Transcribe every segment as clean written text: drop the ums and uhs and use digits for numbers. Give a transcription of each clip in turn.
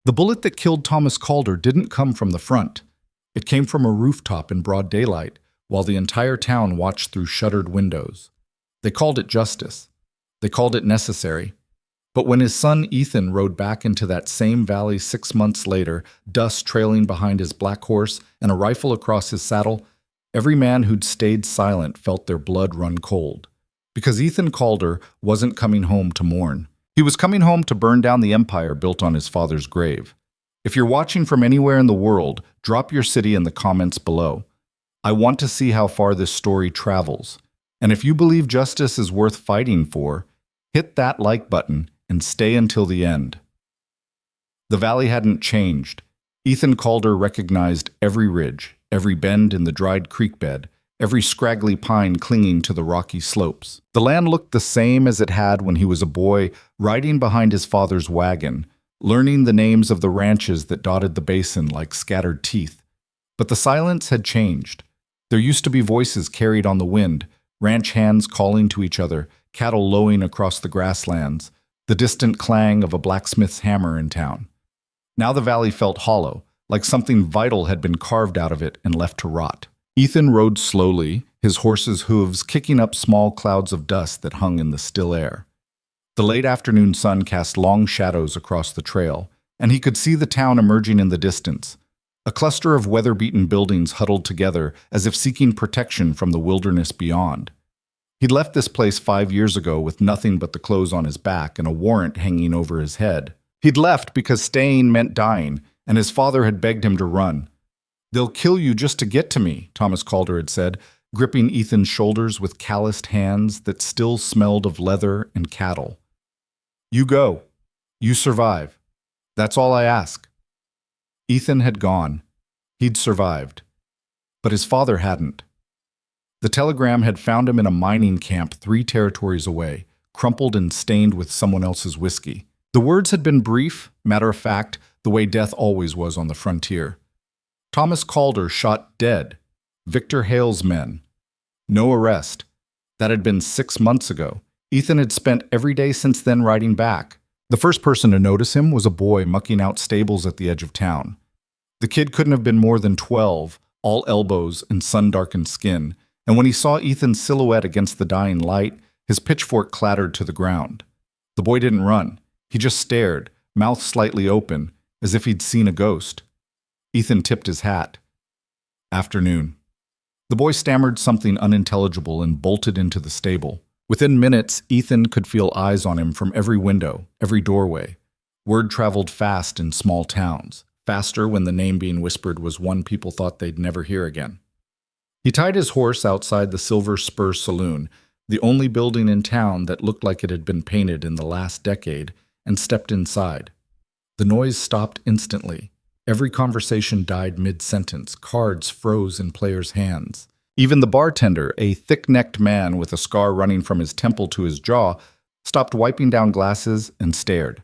The bullet that killed Thomas Calder didn't come from the front. It came from a rooftop in broad daylight, while the entire town watched through shuttered windows. They called it justice. They called it necessary. But when his son Ethan rode back into that same valley 6 months later, dust trailing behind his black horse and a rifle across his saddle, every man who'd stayed silent felt their blood run cold. Because Ethan Calder wasn't coming home to mourn. He was coming home to burn down the empire built on his father's grave. If you're watching from anywhere in the world, drop your city in the comments below. I want to see how far this story travels. And if you believe justice is worth fighting for, hit that like button and stay until the end. The valley hadn't changed. Ethan Calder recognized every ridge, every bend in the dried creek bed, every scraggly pine clinging to the rocky slopes. The land looked the same as it had when he was a boy, riding behind his father's wagon, learning the names of the ranches that dotted the basin like scattered teeth. But the silence had changed. There used to be voices carried on the wind, ranch hands calling to each other, cattle lowing across the grasslands, the distant clang of a blacksmith's hammer in town. Now the valley felt hollow, like something vital had been carved out of it and left to rot. Ethan rode slowly, his horse's hooves kicking up small clouds of dust that hung in the still air. The late afternoon sun cast long shadows across the trail, and he could see the town emerging in the distance, a cluster of weather-beaten buildings huddled together as if seeking protection from the wilderness beyond. He'd left this place 5 years ago with nothing but the clothes on his back and a warrant hanging over his head. He'd left because staying meant dying, and his father had begged him to run. "They'll kill you just to get to me," Thomas Calder had said, gripping Ethan's shoulders with calloused hands that still smelled of leather and cattle. "You go. You survive. That's all I ask." Ethan had gone. He'd survived. But his father hadn't. The telegram had found him in a mining camp 3 territories away, crumpled and stained with someone else's whiskey. The words had been brief, matter-of-fact, the way death always was on the frontier. Thomas Calder shot dead. Victor Hale's men. No arrest. That had been 6 months ago. Ethan had spent every day since then riding back. The first person to notice him was a boy mucking out stables at the edge of town. The kid couldn't have been more than 12, all elbows and sun-darkened skin, and when he saw Ethan's silhouette against the dying light, his pitchfork clattered to the ground. The boy didn't run. He just stared, mouth slightly open, as if he'd seen a ghost. Ethan tipped his hat. "Afternoon." The boy stammered something unintelligible and bolted into the stable. Within minutes, Ethan could feel eyes on him from every window, every doorway. Word traveled fast in small towns, faster when the name being whispered was one people thought they'd never hear again. He tied his horse outside the Silver Spur Saloon, the only building in town that looked like it had been painted in the last decade, and stepped inside. The noise stopped instantly. Every conversation died mid-sentence. Cards froze in players' hands. Even the bartender, a thick-necked man with a scar running from his temple to his jaw, stopped wiping down glasses and stared.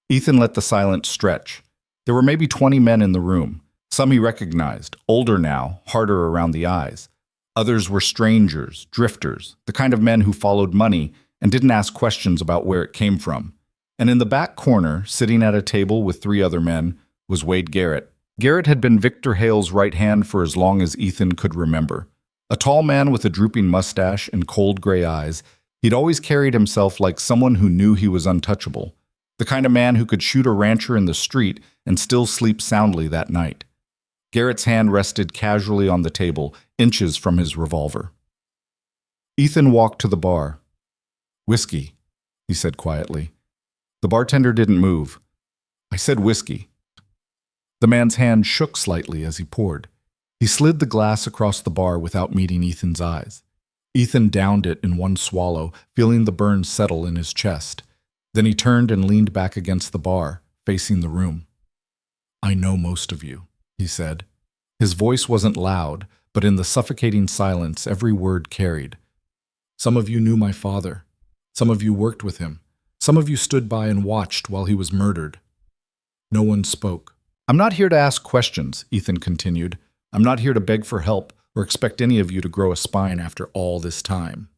Ethan let the silence stretch. There were maybe 20 men in the room. Some he recognized, older now, harder around the eyes. Others were strangers, drifters, the kind of men who followed money and didn't ask questions about where it came from. And in the back corner, sitting at a table with 3 other men, was Wade Garrett. Garrett had been Victor Hale's right hand for as long as Ethan could remember. A tall man with a drooping mustache and cold gray eyes, he'd always carried himself like someone who knew he was untouchable. The kind of man who could shoot a rancher in the street and still sleep soundly that night. Garrett's hand rested casually on the table, inches from his revolver. Ethan walked to the bar. "Whiskey," he said quietly. The bartender didn't move. "I said whiskey." The man's hand shook slightly as he poured. He slid the glass across the bar without meeting Ethan's eyes. Ethan downed it in one swallow, feeling the burn settle in his chest. Then he turned and leaned back against the bar, facing the room. "I know most of you," he said. His voice wasn't loud, but in the suffocating silence every word carried. "Some of you knew my father. Some of you worked with him. Some of you stood by and watched while he was murdered." No one spoke. "I'm not here to ask questions," Ethan continued. "I'm not here to beg for help or expect any of you to grow a spine after all this time."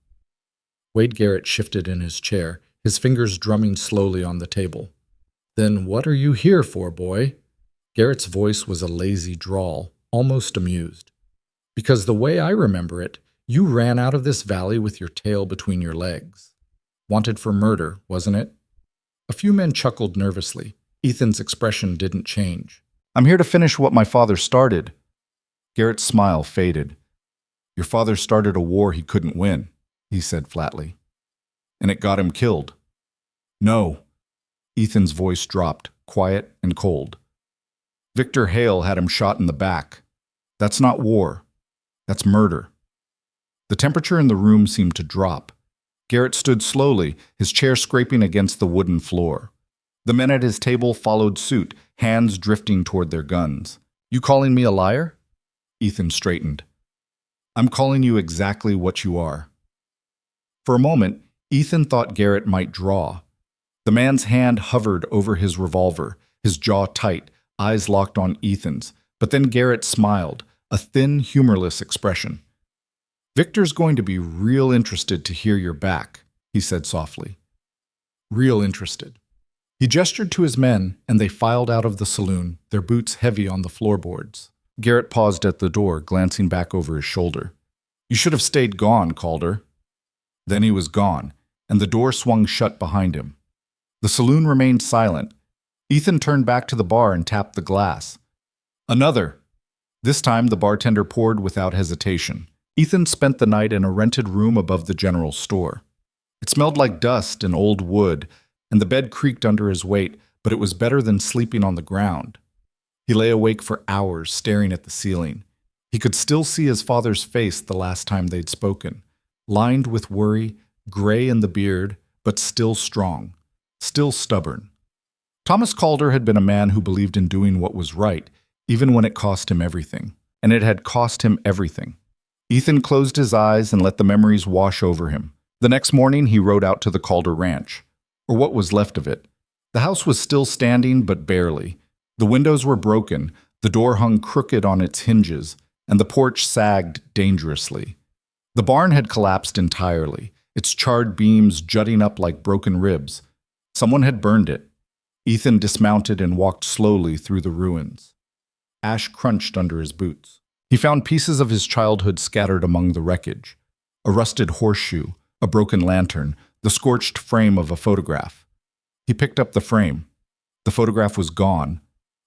Wade Garrett shifted in his chair, his fingers drumming slowly on the table. Then what are you here for, boy? Garrett's voice was a lazy drawl, almost amused. Because the way I remember it, you ran out of this valley with your tail between your legs. Wanted for murder, wasn't it? A few men chuckled nervously. Ethan's expression didn't change. I'm here to finish what my father started. Garrett's smile faded. Your father started a war he couldn't win, he said flatly. And it got him killed. No. Ethan's voice dropped, quiet and cold. Victor Hale had him shot in the back. That's not war. That's murder. The temperature in the room seemed to drop. Garrett stood slowly, his chair scraping against the wooden floor. The men at his table followed suit, hands drifting toward their guns. You calling me a liar? Ethan straightened. I'm calling you exactly what you are. For a moment, Ethan thought Garrett might draw. The man's hand hovered over his revolver, his jaw tight, eyes locked on Ethan's, but then Garrett smiled, a thin, humorless expression. Victor's going to be real interested to hear you're back, he said softly. Real interested. He gestured to his men, and they filed out of the saloon, their boots heavy on the floorboards. Garrett paused at the door, glancing back over his shoulder. You should have stayed gone, Calder. Then he was gone, and the door swung shut behind him. The saloon remained silent. Ethan turned back to the bar and tapped the glass. Another. This time the bartender poured without hesitation. Ethan spent the night in a rented room above the general store. It smelled like dust and old wood, and the bed creaked under his weight, but it was better than sleeping on the ground. He lay awake for hours, staring at the ceiling. He could still see his father's face the last time they'd spoken, lined with worry, gray in the beard, but still strong, still stubborn. Thomas Calder had been a man who believed in doing what was right, even when it cost him everything. And it had cost him everything. Ethan closed his eyes and let the memories wash over him. The next morning, he rode out to the Calder ranch, or what was left of it. The house was still standing, but barely. The windows were broken, the door hung crooked on its hinges, and the porch sagged dangerously. The barn had collapsed entirely, its charred beams jutting up like broken ribs. Someone had burned it. Ethan dismounted and walked slowly through the ruins. Ash crunched under his boots. He found pieces of his childhood scattered among the wreckage. A rusted horseshoe, a broken lantern, the scorched frame of a photograph. He picked up the frame. The photograph was gone,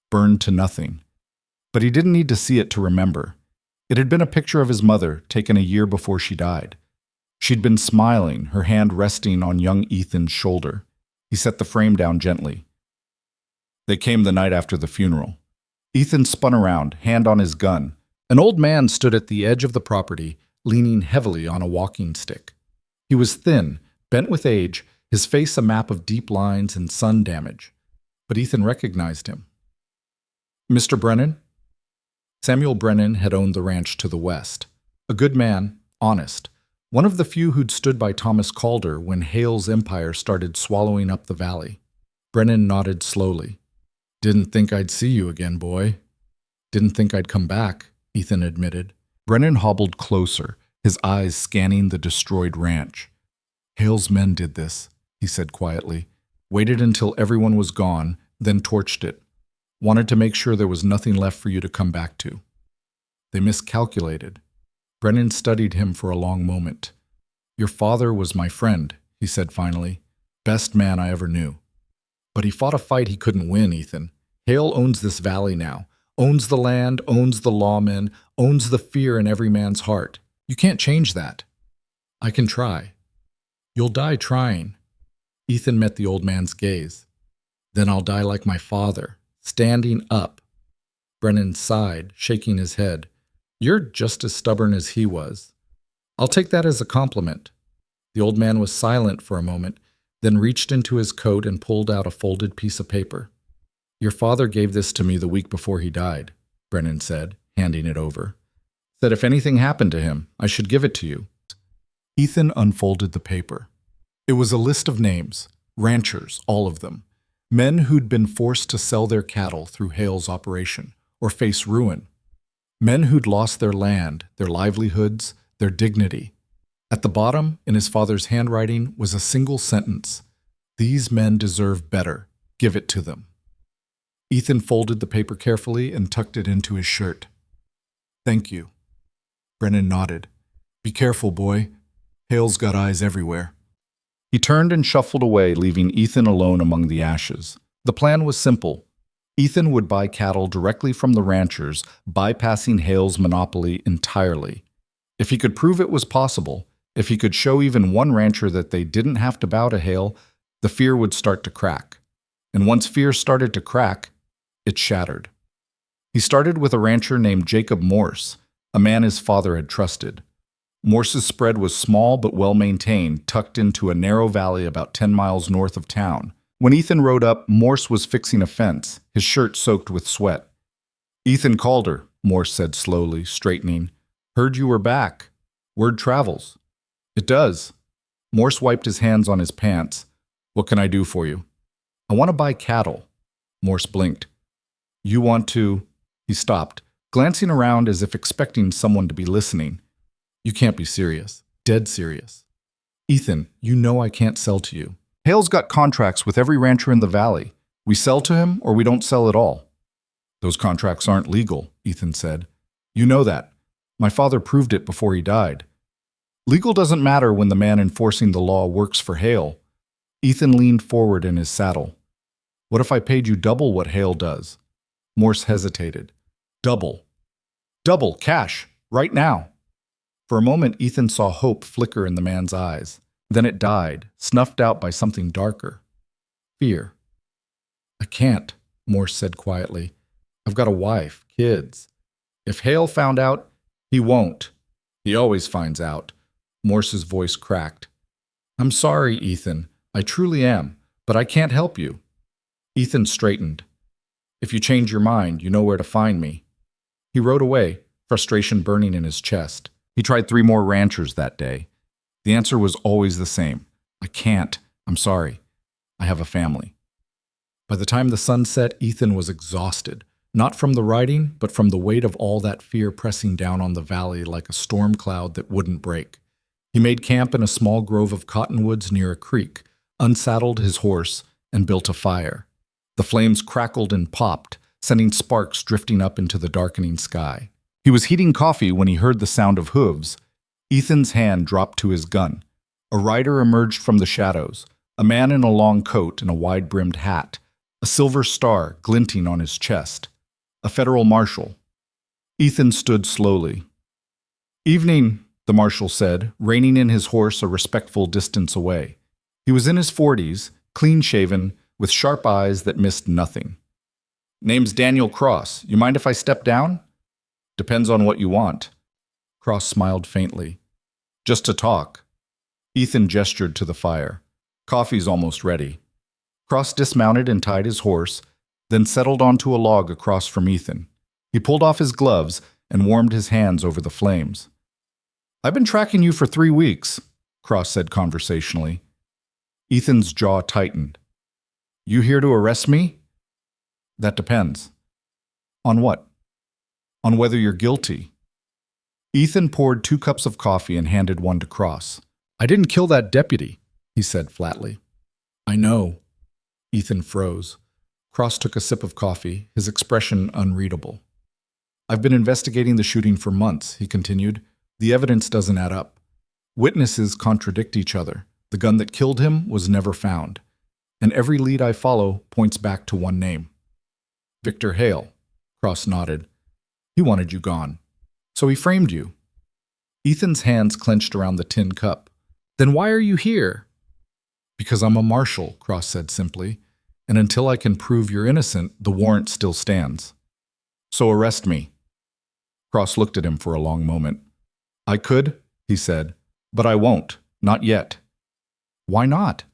burned to nothing. But he didn't need to see it to remember. It had been a picture of his mother, taken a year before she died. She'd been smiling, her hand resting on young Ethan's shoulder. He set the frame down gently. They came the night after the funeral. Ethan spun around, hand on his gun. An old man stood at the edge of the property, leaning heavily on a walking stick. He was thin, bent with age, his face a map of deep lines and sun damage. But Ethan recognized him. Mr. Brennan? Samuel Brennan had owned the ranch to the west. A good man, honest, one of the few who'd stood by Thomas Calder when Hale's empire started swallowing up the valley. Brennan nodded slowly. Didn't think I'd see you again, boy. Didn't think I'd come back, Ethan admitted. Brennan hobbled closer, his eyes scanning the destroyed ranch. Hale's men did this, he said quietly. Waited until everyone was gone, then torched it. Wanted to make sure there was nothing left for you to come back to. They miscalculated. Brennan studied him for a long moment. Your father was my friend, he said finally. Best man I ever knew. But he fought a fight he couldn't win, Ethan. Hale owns this valley now. Owns the land, owns the lawmen, owns the fear in every man's heart. You can't change that. I can try. You'll die trying. Ethan met the old man's gaze. Then I'll die like my father, standing up. Brennan sighed, shaking his head. You're just as stubborn as he was. I'll take that as a compliment. The old man was silent for a moment, then reached into his coat and pulled out a folded piece of paper. Your father gave this to me the week before he died, Brennan said, handing it over. Said if anything happened to him, I should give it to you. Ethan unfolded the paper. It was a list of names, ranchers, all of them. Men who'd been forced to sell their cattle through Hale's operation, or face ruin. Men who'd lost their land, their livelihoods, their dignity. At the bottom, in his father's handwriting, was a single sentence. These men deserve better. Give it to them. Ethan folded the paper carefully and tucked it into his shirt. Thank you. Brennan nodded. Be careful, boy. Hale's got eyes everywhere. He turned and shuffled away, leaving Ethan alone among the ashes. The plan was simple. Ethan would buy cattle directly from the ranchers, bypassing Hale's monopoly entirely. If he could prove it was possible, if he could show even one rancher that they didn't have to bow to Hale, the fear would start to crack. And once fear started to crack, it shattered. He started with a rancher named Jacob Morse, a man his father had trusted. Morse's spread was small but well-maintained, tucked into a narrow valley about 10 miles north of town. When Ethan rode up, Morse was fixing a fence, his shirt soaked with sweat. Ethan Calder, Morse said slowly, straightening. Heard you were back. Word travels. It does. Morse wiped his hands on his pants. What can I do for you? I want to buy cattle. Morse blinked. You want to... He stopped, glancing around as if expecting someone to be listening. You can't be serious. Dead serious. Ethan, you know I can't sell to you. Hale's got contracts with every rancher in the valley. We sell to him or we don't sell at all. Those contracts aren't legal, Ethan said. You know that. My father proved it before he died. Legal doesn't matter when the man enforcing the law works for Hale. Ethan leaned forward in his saddle. What if I paid you double what Hale does? Morse hesitated. Double. Double, cash, right now. For a moment, Ethan saw hope flicker in the man's eyes. Then it died, snuffed out by something darker. Fear. I can't, Morse said quietly. I've got a wife, kids. If Hale found out, he won't. He always finds out. Morse's voice cracked. I'm sorry, Ethan. I truly am, but I can't help you. Ethan straightened. If you change your mind, you know where to find me. He rode away, frustration burning in his chest. He tried 3 more ranchers that day. The answer was always the same. I can't. I'm sorry. I have a family. By the time the sun set, Ethan was exhausted, not from the riding, but from the weight of all that fear pressing down on the valley like a storm cloud that wouldn't break. He made camp in a small grove of cottonwoods near a creek, unsaddled his horse, and built a fire. The flames crackled and popped, sending sparks drifting up into the darkening sky. He was heating coffee when he heard the sound of hooves. Ethan's hand dropped to his gun. A rider emerged from the shadows, a man in a long coat and a wide-brimmed hat, a silver star glinting on his chest. A federal marshal. Ethan stood slowly. Evening, the marshal said, reining in his horse a respectful distance away. He was in his 40s, clean-shaven, with sharp eyes that missed nothing. Name's Daniel Cross. You mind if I step down? Depends on what you want. Cross smiled faintly. Just to talk. Ethan gestured to the fire. Coffee's almost ready. Cross dismounted and tied his horse, then settled onto a log across from Ethan. He pulled off his gloves and warmed his hands over the flames. I've been tracking you for 3 weeks, Cross said conversationally. Ethan's jaw tightened. You here to arrest me? That depends. On what? On whether you're guilty. Ethan poured 2 cups of coffee and handed one to Cross. I didn't kill that deputy, he said flatly. I know. Ethan froze. Cross took a sip of coffee, his expression unreadable. I've been investigating the shooting for months, he continued. The evidence doesn't add up. Witnesses contradict each other. The gun that killed him was never found. And every lead I follow points back to one name. Victor Hale. Cross nodded. He wanted you gone. So he framed you. Ethan's hands clenched around the tin cup. Then why are you here? Because I'm a marshal, Cross said simply. And until I can prove you're innocent, the warrant still stands. So arrest me. Cross looked at him for a long moment. I could, he said, but I won't, not yet. Why not?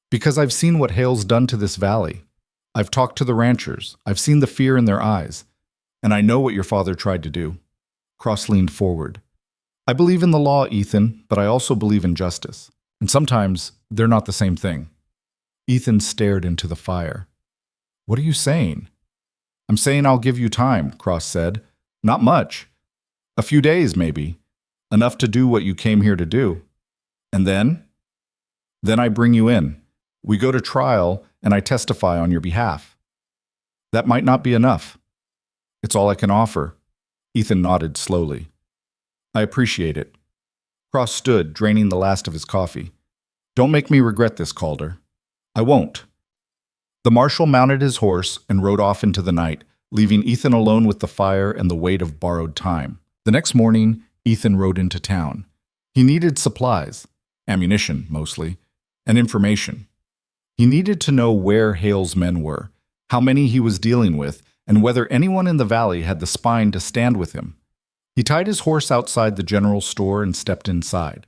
Because I've seen what Hale's done to this valley. I've talked to the ranchers. I've seen the fear in their eyes. And I know what your father tried to do. Cross leaned forward. I believe in the law, Ethan, but I also believe in justice. And sometimes they're not the same thing. Ethan stared into the fire. What are you saying? I'm saying I'll give you time, Cross said. Not much. A few days, maybe. Enough to do what you came here to do. And then? Then I bring you in. We go to trial, and I testify on your behalf. That might not be enough. It's all I can offer. Ethan nodded slowly. I appreciate it. Cross stood, draining the last of his coffee. Don't make me regret this, Calder. I won't. The marshal mounted his horse and rode off into the night, leaving Ethan alone with the fire and the weight of borrowed time. The next morning, Ethan rode into town. He needed supplies, ammunition mostly, and information. He needed to know where Hale's men were, how many he was dealing with, and whether anyone in the valley had the spine to stand with him. He tied his horse outside the general store and stepped inside.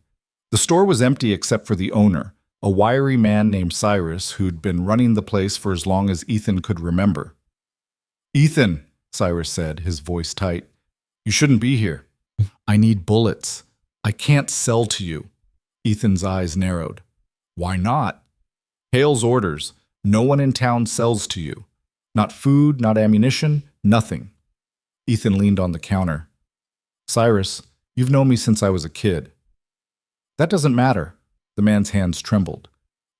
The store was empty except for the owner, a wiry man named Cyrus who'd been running the place for as long as Ethan could remember. Ethan, Cyrus said, his voice tight, you shouldn't be here. I need bullets. I can't sell to you. Ethan's eyes narrowed. Why not? Hale's orders. No one in town sells to you. Not food, not ammunition, nothing. Ethan leaned on the counter. Cyrus, you've known me since I was a kid. That doesn't matter. The man's hands trembled.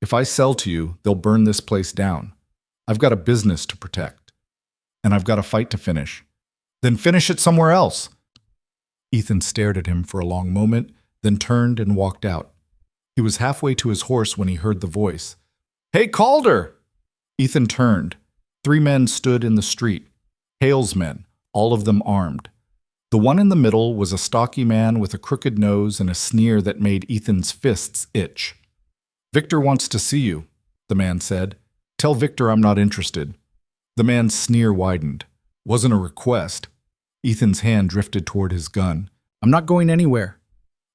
If I sell to you, they'll burn this place down. I've got a business to protect. And I've got a fight to finish. Then finish it somewhere else. Ethan stared at him for a long moment, then turned and walked out. He was halfway to his horse when he heard the voice. Hey, Calder! Ethan turned. 3 men stood in the street. Hale's men, all of them armed. The one in the middle was a stocky man with a crooked nose and a sneer that made Ethan's fists itch. Victor wants to see you, the man said. Tell Victor I'm not interested. The man's sneer widened. Wasn't a request. Ethan's hand drifted toward his gun. I'm not going anywhere.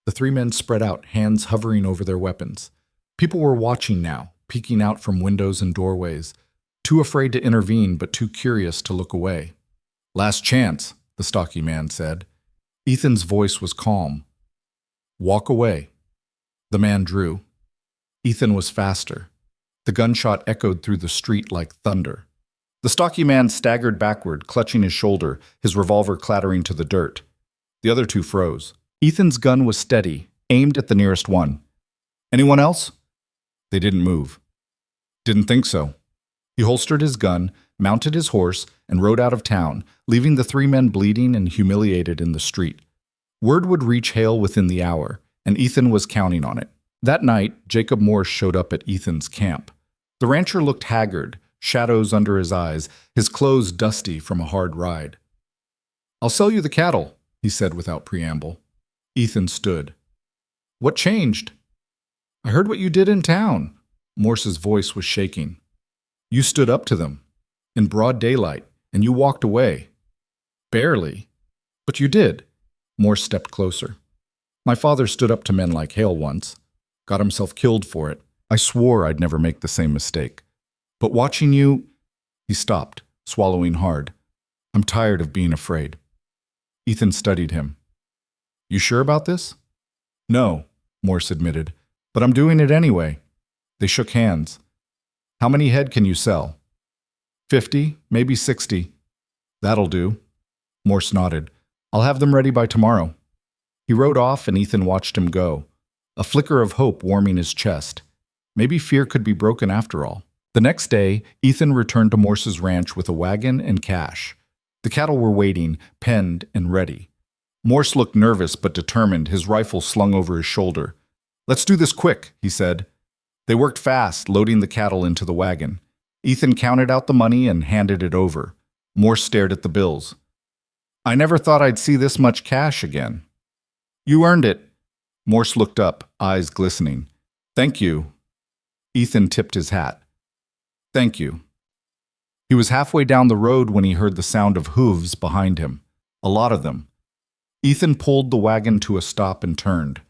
The 3 men spread out, hands hovering over their weapons. People were watching now, peeking out from windows and doorways, too afraid to intervene but too curious to look away. Last chance, the stocky man said. Ethan's voice was calm. Walk away. The man drew. Ethan was faster. The gunshot echoed through the street like thunder. The stocky man staggered backward, clutching his shoulder, his revolver clattering to the dirt. The other 2 froze. Ethan's gun was steady, aimed at the nearest one. Anyone else? They didn't move. Didn't think so. He holstered his gun, mounted his horse, and rode out of town, leaving the 3 men bleeding and humiliated in the street. Word would reach Hale within the hour, and Ethan was counting on it. That night, Jacob Morse showed up at Ethan's camp. The rancher looked haggard, shadows under his eyes, his clothes dusty from a hard ride. I'll sell you the cattle, he said without preamble. Ethan stood. What changed? I heard what you did in town. Morse's voice was shaking. You stood up to them, in broad daylight, and you walked away. Barely. But you did. Morse stepped closer. My father stood up to men like Hale once. Got himself killed for it. I swore I'd never make the same mistake. But watching you... He stopped, swallowing hard. I'm tired of being afraid. Ethan studied him. You sure about this? No, Morse admitted, but I'm doing it anyway. They shook hands. How many head can you sell? 50, maybe 60. That'll do. Morse nodded. I'll have them ready by tomorrow. He rode off and Ethan watched him go, a flicker of hope warming his chest. Maybe fear could be broken after all. The next day, Ethan returned to Morse's ranch with a wagon and cash. The cattle were waiting, penned and ready. Morse looked nervous but determined, his rifle slung over his shoulder. Let's do this quick, he said. They worked fast, loading the cattle into the wagon. Ethan counted out the money and handed it over. Morse stared at the bills. I never thought I'd see this much cash again. You earned it. Morse looked up, eyes glistening. Thank you. Ethan tipped his hat. Thank you. He was halfway down the road when he heard the sound of hooves behind him. A lot of them. Ethan pulled the wagon to a stop and turned.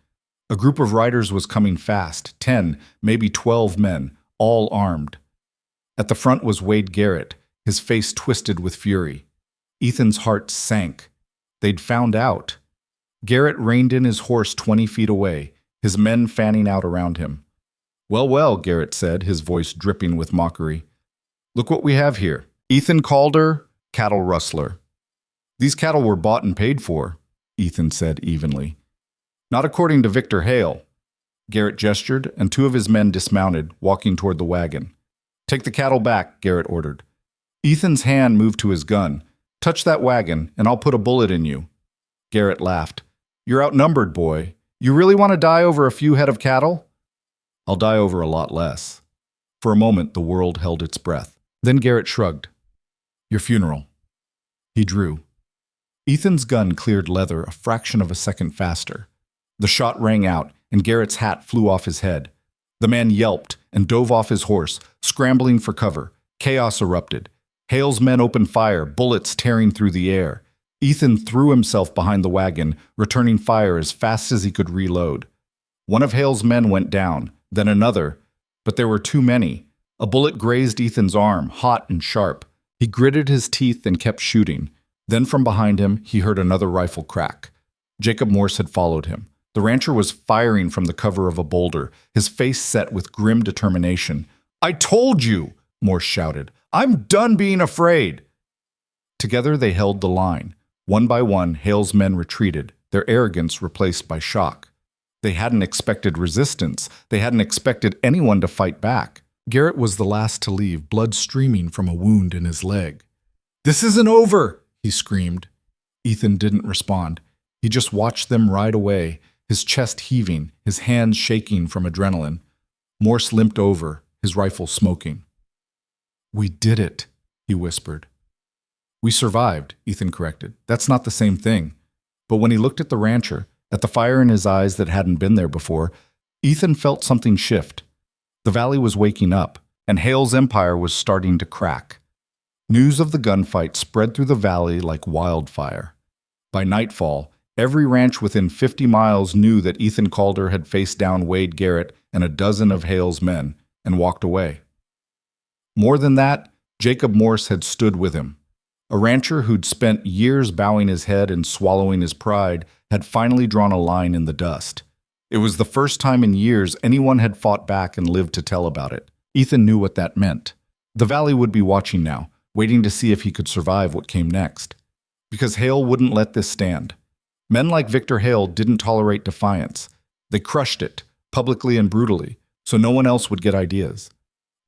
A group of riders was coming fast, 10, maybe 12 men, all armed. At the front was Wade Garrett, his face twisted with fury. Ethan's heart sank. They'd found out. Garrett reined in his horse 20 feet away, his men fanning out around him. Well, well, Garrett said, his voice dripping with mockery. Look what we have here. Ethan Calder, cattle rustler. These cattle were bought and paid for, Ethan said evenly. Not according to Victor Hale. Garrett gestured, and two of his men dismounted, walking toward the wagon. "Take the cattle back," Garrett ordered. Ethan's hand moved to his gun. "Touch that wagon, and I'll put a bullet in you." Garrett laughed. "You're outnumbered, boy. You really want to die over a few head of cattle?" "I'll die over a lot less." For a moment, the world held its breath. Then Garrett shrugged. "Your funeral." He drew. Ethan's gun cleared leather a fraction of a second faster. The shot rang out, and Garrett's hat flew off his head. The man yelped and dove off his horse, scrambling for cover. Chaos erupted. Hale's men opened fire, bullets tearing through the air. Ethan threw himself behind the wagon, returning fire as fast as he could reload. One of Hale's men went down, then another, but there were too many. A bullet grazed Ethan's arm, hot and sharp. He gritted his teeth and kept shooting. Then from behind him, he heard another rifle crack. Jacob Morse had followed him. The rancher was firing from the cover of a boulder, his face set with grim determination. "I told you!" Morse shouted. "I'm done being afraid!" Together they held the line. One by one, Hale's men retreated, their arrogance replaced by shock. They hadn't expected resistance. They hadn't expected anyone to fight back. Garrett was the last to leave, blood streaming from a wound in his leg. "This isn't over!" he screamed. Ethan didn't respond. He just watched them ride away, his chest heaving, his hands shaking from adrenaline. Morse limped over, his rifle smoking. "We did it," he whispered. "We survived," Ethan corrected. "That's not the same thing." But when he looked at the rancher, at the fire in his eyes that hadn't been there before, Ethan felt something shift. The valley was waking up, and Hale's empire was starting to crack. News of the gunfight spread through the valley like wildfire. By nightfall, every ranch within 50 miles knew that Ethan Calder had faced down Wade Garrett and a dozen of Hale's men and walked away. More than that, Jacob Morse had stood with him. A rancher who'd spent years bowing his head and swallowing his pride had finally drawn a line in the dust. It was the first time in years anyone had fought back and lived to tell about it. Ethan knew what that meant. The valley would be watching now, waiting to see if he could survive what came next. Because Hale wouldn't let this stand. Men like Victor Hale didn't tolerate defiance. They crushed it, publicly and brutally, so no one else would get ideas.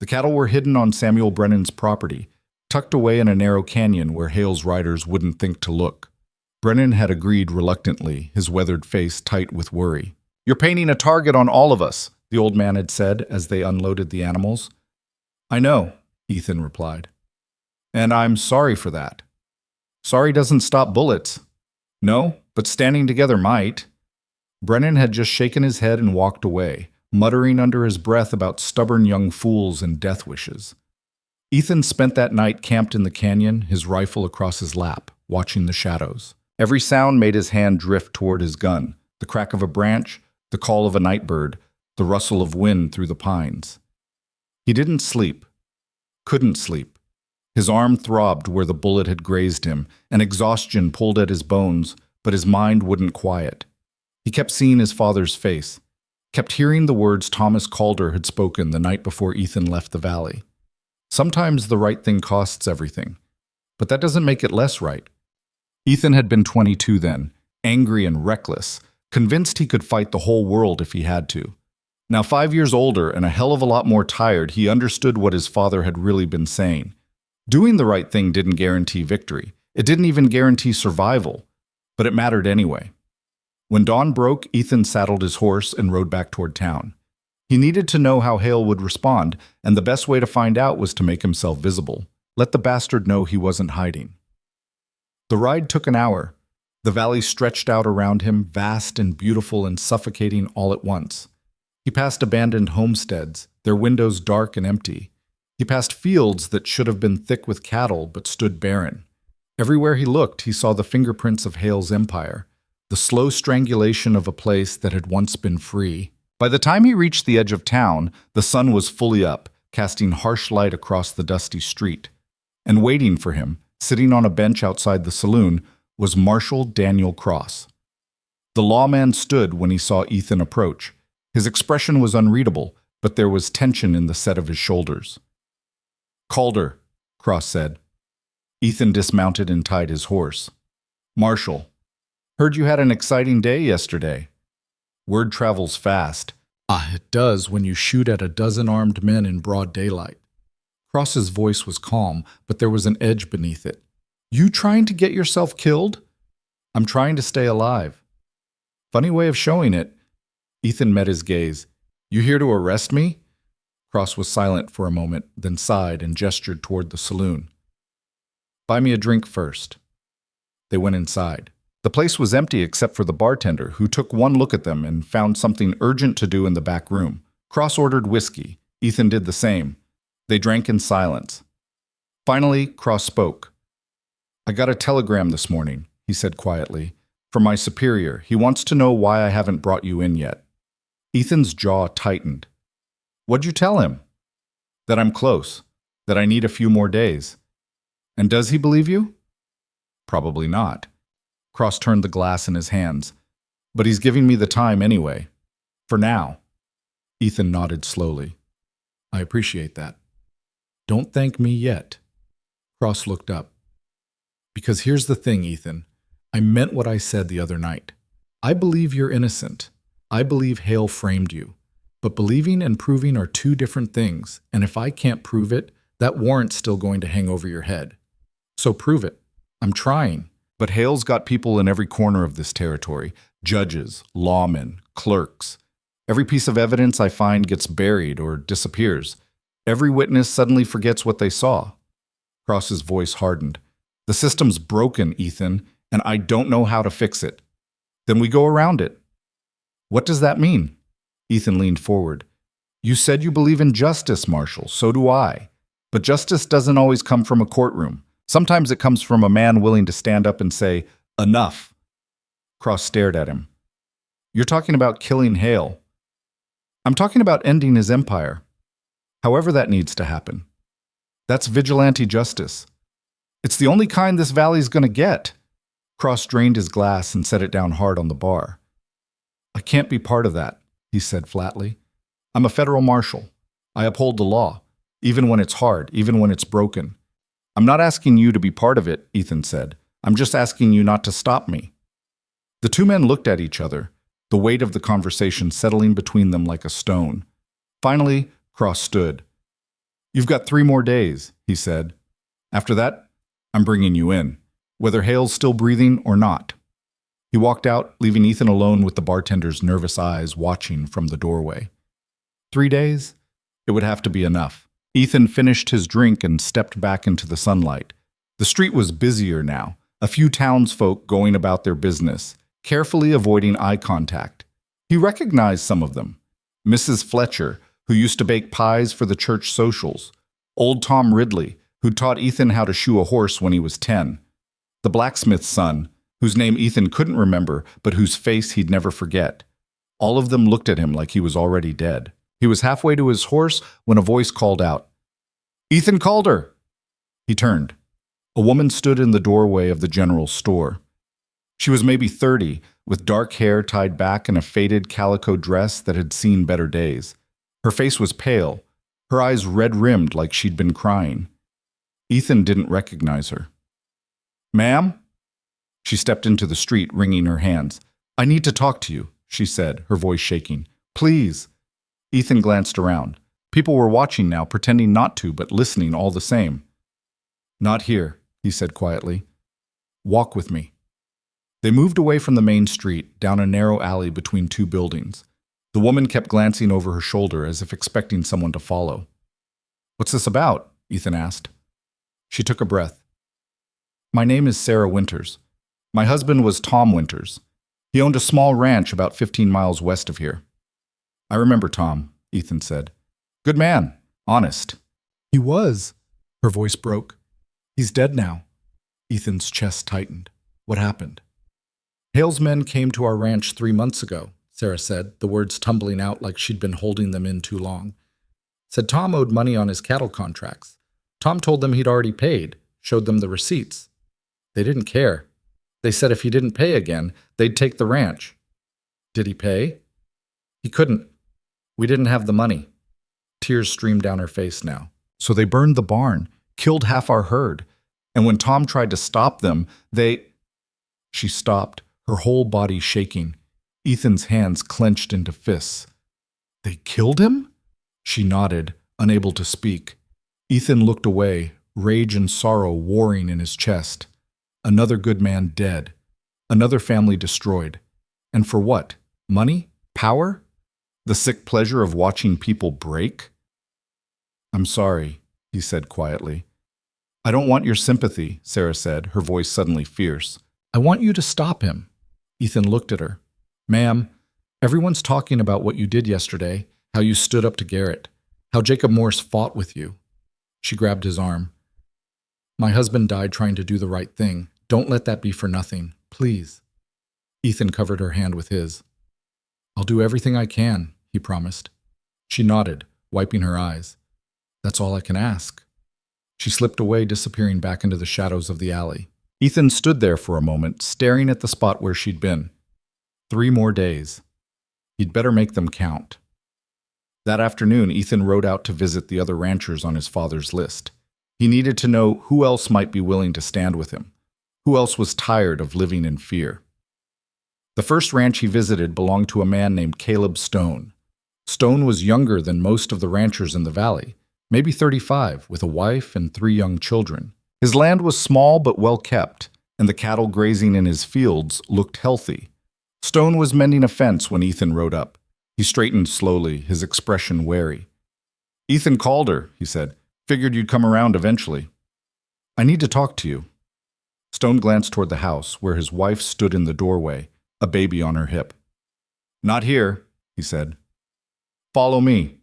The cattle were hidden on Samuel Brennan's property, tucked away in a narrow canyon where Hale's riders wouldn't think to look. Brennan had agreed reluctantly, his weathered face tight with worry. "You're painting a target on all of us," the old man had said as they unloaded the animals. "I know," Ethan replied. "And I'm sorry for that." "Sorry doesn't stop bullets." "No, but standing together might." Brennan had just shaken his head and walked away, muttering under his breath about stubborn young fools and death wishes. Ethan spent that night camped in the canyon, his rifle across his lap, watching the shadows. Every sound made his hand drift toward his gun, the crack of a branch, the call of a night bird, the rustle of wind through the pines. He didn't sleep. Couldn't sleep. His arm throbbed where the bullet had grazed him, and exhaustion pulled at his bones, but his mind wouldn't quiet. He kept seeing his father's face, kept hearing the words Thomas Calder had spoken the night before Ethan left the valley. Sometimes the right thing costs everything, but that doesn't make it less right. Ethan had been 22 then, angry and reckless, convinced he could fight the whole world if he had to. Now 5 years older and a hell of a lot more tired, he understood what his father had really been saying. Doing the right thing didn't guarantee victory. It didn't even guarantee survival, but it mattered anyway. When dawn broke, Ethan saddled his horse and rode back toward town. He needed to know how Hale would respond, and the best way to find out was to make himself visible. Let the bastard know he wasn't hiding. The ride took an hour. The valley stretched out around him, vast and beautiful and suffocating all at once. He passed abandoned homesteads, their windows dark and empty. He passed fields that should have been thick with cattle but stood barren. Everywhere he looked, he saw the fingerprints of Hale's empire, the slow strangulation of a place that had once been free. By the time he reached the edge of town, the sun was fully up, casting harsh light across the dusty street. And waiting for him, sitting on a bench outside the saloon, was Marshal Daniel Cross. The lawman stood when he saw Ethan approach. His expression was unreadable, but there was tension in the set of his shoulders. "Calder," Cross said. Ethan dismounted and tied his horse. "Marshal, heard you had an exciting day yesterday." "Word travels fast. Ah, it does when you shoot at a dozen armed men in broad daylight. Cross's voice was calm, but there was an edge beneath it. You trying to get yourself killed? I'm trying to stay alive. Funny way of showing it. Ethan met his gaze. You here to arrest me? Cross was silent for a moment, then sighed and gestured toward the saloon. Buy me a drink first. They went inside. The place was empty except for the bartender, who took one look at them and found something urgent to do in the back room. Cross ordered whiskey. Ethan did the same. They drank in silence. Finally, Cross spoke. I got a telegram this morning, he said quietly, from my superior. He wants to know why I haven't brought you in yet. Ethan's jaw tightened. What'd you tell him? That I'm close, that I need a few more days. And does he believe you? Probably not. Cross turned the glass in his hands. But he's giving me the time anyway. For now. Ethan nodded slowly. I appreciate that. Don't thank me yet. Cross looked up. Because here's the thing, Ethan. I meant what I said the other night. I believe you're innocent. I believe Hale framed you. But believing and proving are two different things, and if I can't prove it, that warrant's still going to hang over your head. So prove it. I'm trying. But Hale's got people in every corner of this territory. Judges, lawmen, clerks. Every piece of evidence I find gets buried or disappears. Every witness suddenly forgets what they saw. Cross's voice hardened. The system's broken, Ethan, and I don't know how to fix it. Then we go around it. What does that mean? Ethan leaned forward. You said you believe in justice, Marshal. So do I. But justice doesn't always come from a courtroom. Sometimes it comes from a man willing to stand up and say, enough. Cross stared at him. You're talking about killing Hale. I'm talking about ending his empire. However that needs to happen. That's vigilante justice. It's the only kind this valley's going to get. Cross drained his glass and set it down hard on the bar. I can't be part of that, he said flatly. I'm a federal marshal. I uphold the law, even when it's hard, even when it's broken. I'm not asking you to be part of it, Ethan said. I'm just asking you not to stop me. The two men looked at each other, the weight of the conversation settling between them like a stone. Finally, Cross stood. You've got 3 more days, he said. After that, I'm bringing you in, whether Hale's still breathing or not. He walked out, leaving Ethan alone with the bartender's nervous eyes watching from the doorway. 3 days? It would have to be enough. Ethan finished his drink and stepped back into the sunlight. The street was busier now, a few townsfolk going about their business, carefully avoiding eye contact. He recognized some of them. Mrs. Fletcher, who used to bake pies for the church socials. Old Tom Ridley, who taught Ethan how to shoe a horse when he was 10. The blacksmith's son, whose name Ethan couldn't remember, but whose face he'd never forget. All of them looked at him like he was already dead. He was halfway to his horse when a voice called out, Ethan Calder! He turned. A woman stood in the doorway of the general store. She was maybe 30, with dark hair tied back and a faded calico dress that had seen better days. Her face was pale, her eyes red-rimmed like she'd been crying. Ethan didn't recognize her. Ma'am? She stepped into the street, wringing her hands. I need to talk to you, she said, her voice shaking. Please. Ethan glanced around. People were watching now, pretending not to, but listening all the same. Not here, he said quietly. Walk with me. They moved away from the main street, down a narrow alley between 2 buildings. The woman kept glancing over her shoulder as if expecting someone to follow. What's this about? Ethan asked. She took a breath. My name is Sarah Winters. My husband was Tom Winters. He owned a small ranch about 15 miles west of here. I remember Tom, Ethan said. Good man, honest. He was. Her voice broke. He's dead now. Ethan's chest tightened. What happened? Hale's men came to our ranch 3 months ago, Sarah said, the words tumbling out like she'd been holding them in too long. Said Tom owed money on his cattle contracts. Tom told them he'd already paid, showed them the receipts. They didn't care. They said if he didn't pay again, they'd take the ranch. Did he pay? He couldn't. We didn't have the money. Tears streamed down her face now. So they burned the barn, killed half our herd. And when Tom tried to stop them, She stopped, her whole body shaking. Ethan's hands clenched into fists. They killed him? She nodded, unable to speak. Ethan looked away, rage and sorrow warring in his chest. Another good man dead. Another family destroyed. And for what? Money? Power? The sick pleasure of watching people break? I'm sorry, he said quietly. I don't want your sympathy, Sarah said, her voice suddenly fierce. I want you to stop him. Ethan looked at her. Ma'am, everyone's talking about what you did yesterday, how you stood up to Garrett, how Jacob Morse fought with you. She grabbed his arm. My husband died trying to do the right thing. Don't let that be for nothing, please. Ethan covered her hand with his. I'll do everything I can, he promised. She nodded, wiping her eyes. That's all I can ask. She slipped away, disappearing back into the shadows of the alley. Ethan stood there for a moment, staring at the spot where she'd been. 3 more days. He'd better make them count. That afternoon, Ethan rode out to visit the other ranchers on his father's list. He needed to know who else might be willing to stand with him, who else was tired of living in fear. The first ranch he visited belonged to a man named Caleb Stone. Stone was younger than most of the ranchers in the valley, maybe 35, with a wife and 3 young children. His land was small but well kept, and the cattle grazing in his fields looked healthy. Stone was mending a fence when Ethan rode up. He straightened slowly, his expression wary. Ethan Calder, he said. Figured you'd come around eventually. I need to talk to you. Stone glanced toward the house, where his wife stood in the doorway, a baby on her hip. Not here, he said. Follow me.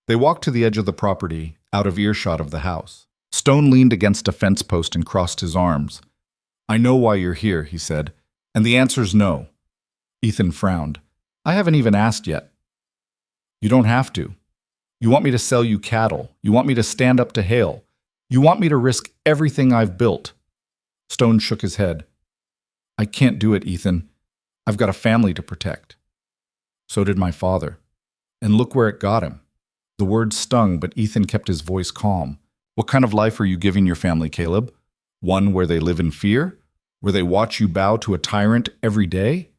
They walked to the edge of the property, out of earshot of the house. Stone leaned against a fence post and crossed his arms. I know why you're here, he said, and the answer's no. Ethan frowned. I haven't even asked yet. You don't have to. You want me to sell you cattle. You want me to stand up to Hale. You want me to risk everything I've built. Stone shook his head. I can't do it, Ethan. I've got a family to protect. So did my father. And look where it got him. The words stung, but Ethan kept his voice calm. What kind of life are you giving your family, Caleb? One where they live in fear? Where they watch you bow to a tyrant every day?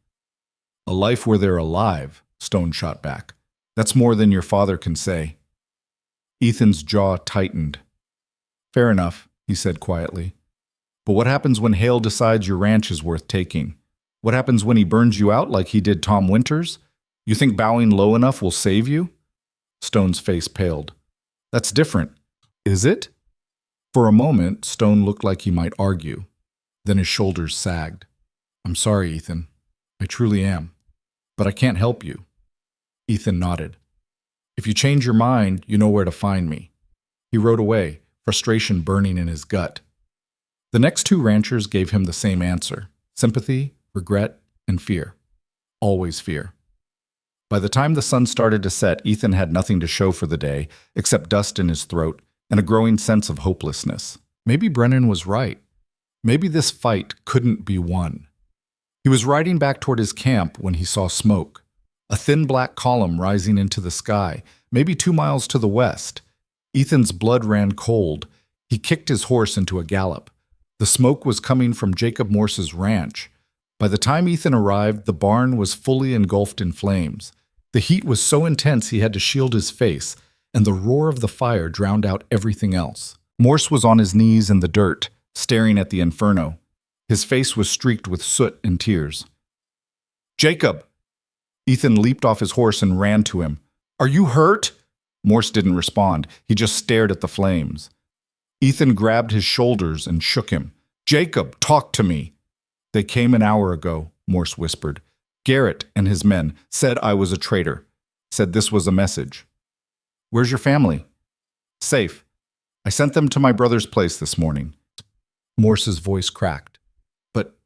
A life where they're alive, Stone shot back. That's more than your father can say. Ethan's jaw tightened. Fair enough, he said quietly. But what happens when Hale decides your ranch is worth taking? What happens when he burns you out like he did Tom Winters? You think bowing low enough will save you? Stone's face paled. That's different. Is it? For a moment, Stone looked like he might argue. Then his shoulders sagged. I'm sorry, Ethan. I truly am. But I can't help you. Ethan nodded. If you change your mind, you know where to find me. He rode away, frustration burning in his gut. The next 2 ranchers gave him the same answer. Sympathy, regret, and fear. Always fear. By the time the sun started to set, Ethan had nothing to show for the day, except dust in his throat and a growing sense of hopelessness. Maybe Brennan was right. Maybe this fight couldn't be won. He was riding back toward his camp when he saw smoke. A thin black column rising into the sky, maybe 2 miles to the west. Ethan's blood ran cold. He kicked his horse into a gallop. The smoke was coming from Jacob Morse's ranch. By the time Ethan arrived, the barn was fully engulfed in flames. The heat was so intense he had to shield his face, and the roar of the fire drowned out everything else. Morse was on his knees in the dirt, staring at the inferno. His face was streaked with soot and tears. Jacob! Ethan leaped off his horse and ran to him. Are you hurt? Morse didn't respond. He just stared at the flames. Ethan grabbed his shoulders and shook him. Jacob, talk to me. They came an hour ago, Morse whispered. Garrett and his men said I was a traitor, said this was a message. Where's your family? Safe. I sent them to my brother's place this morning. Morse's voice cracked. But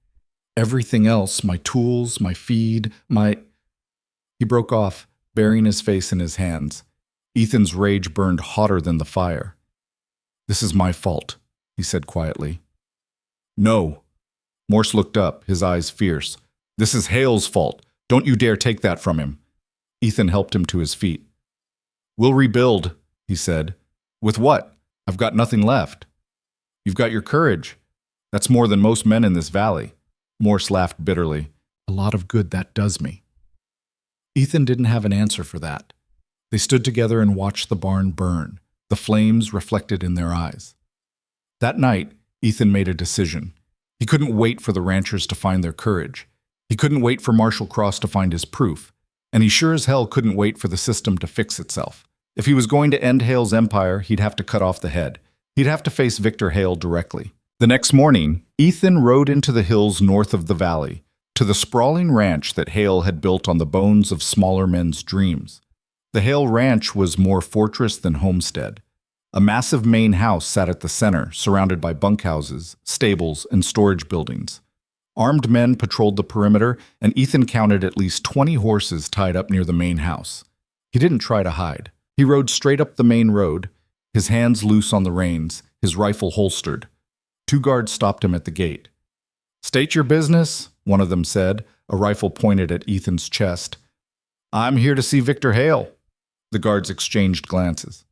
everything else, my tools, my feed, He broke off, burying his face in his hands. Ethan's rage burned hotter than the fire. This is my fault, he said quietly. No. Morse looked up, his eyes fierce. This is Hale's fault. Don't you dare take that from him. Ethan helped him to his feet. We'll rebuild, he said. With what? I've got nothing left. You've got your courage. That's more than most men in this valley. Morse laughed bitterly. A lot of good that does me. Ethan didn't have an answer for that. They stood together and watched the barn burn, the flames reflected in their eyes. That night, Ethan made a decision. He couldn't wait for the ranchers to find their courage. He couldn't wait for Marshall Cross to find his proof. And he sure as hell couldn't wait for the system to fix itself. If he was going to end Hale's empire, he'd have to cut off the head. He'd have to face Victor Hale directly. The next morning, Ethan rode into the hills north of the valley, to the sprawling ranch that Hale had built on the bones of smaller men's dreams. The Hale Ranch was more fortress than homestead. A massive main house sat at the center, surrounded by bunkhouses, stables, and storage buildings. Armed men patrolled the perimeter, and Ethan counted at least 20 horses tied up near the main house. He didn't try to hide. He rode straight up the main road, his hands loose on the reins, his rifle holstered. 2 guards stopped him at the gate. "State your business," one of them said, a rifle pointed at Ethan's chest. "I'm here to see Victor Hale." The guards exchanged glances.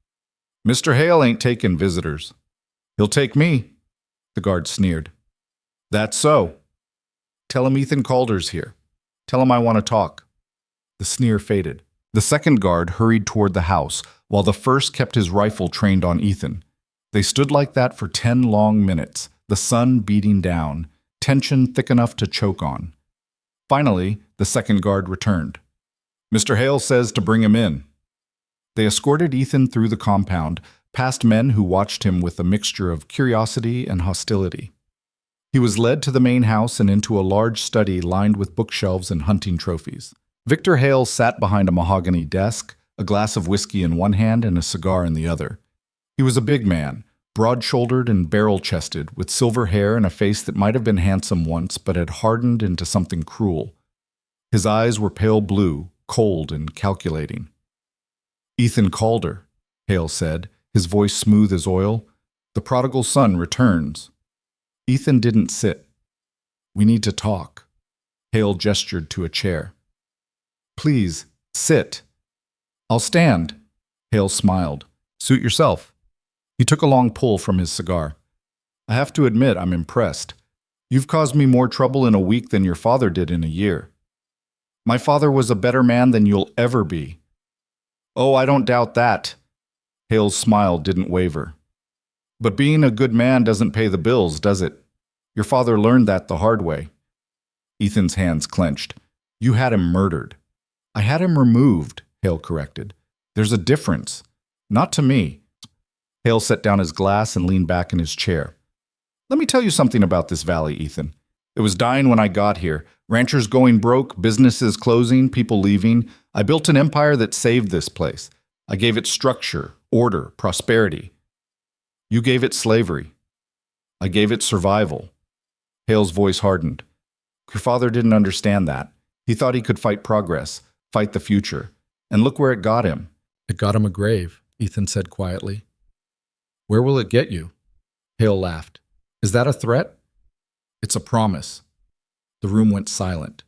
"Mr. Hale ain't taking visitors." "He'll take me," the guard sneered. "That's so. Tell him Ethan Calder's here. Tell him I want to talk." The sneer faded. The second guard hurried toward the house, while the first kept his rifle trained on Ethan. They stood like that for 10 long minutes, the sun beating down, tension thick enough to choke on. Finally, the second guard returned. "Mr. Hale says to bring him in." They escorted Ethan through the compound, past men who watched him with a mixture of curiosity and hostility. He was led to the main house and into a large study lined with bookshelves and hunting trophies. Victor Hale sat behind a mahogany desk, a glass of whiskey in one hand and a cigar in the other. He was a big man, broad-shouldered and barrel-chested, with silver hair and a face that might have been handsome once but had hardened into something cruel. His eyes were pale blue, cold and calculating. "Ethan Calder," Hale said, his voice smooth as oil. "The prodigal son returns." Ethan didn't sit. "We need to talk." Hale gestured to a chair. "Please, sit." "I'll stand." Hale smiled. "Suit yourself." He took a long pull from his cigar. "I have to admit I'm impressed. You've caused me more trouble in a week than your father did in a year." "My father was a better man than you'll ever be." "Oh, I don't doubt that." Hale's smile didn't waver. "But being a good man doesn't pay the bills, does it? Your father learned that the hard way." Ethan's hands clenched. "You had him murdered." "I had him removed," Hale corrected. "There's a difference. Not to me." Hale set down his glass and leaned back in his chair. "Let me tell you something about this valley, Ethan. It was dying when I got here. Ranchers going broke, businesses closing, people leaving. I built an empire that saved this place. I gave it structure, order, prosperity. You gave it slavery. I gave it survival." Hale's voice hardened. "Your father didn't understand that. He thought he could fight progress, fight the future. And look where it got him." "It got him a grave," Ethan said quietly. "Where will it get you?" Hale laughed. "Is that a threat?" "It's a promise." The room went silent.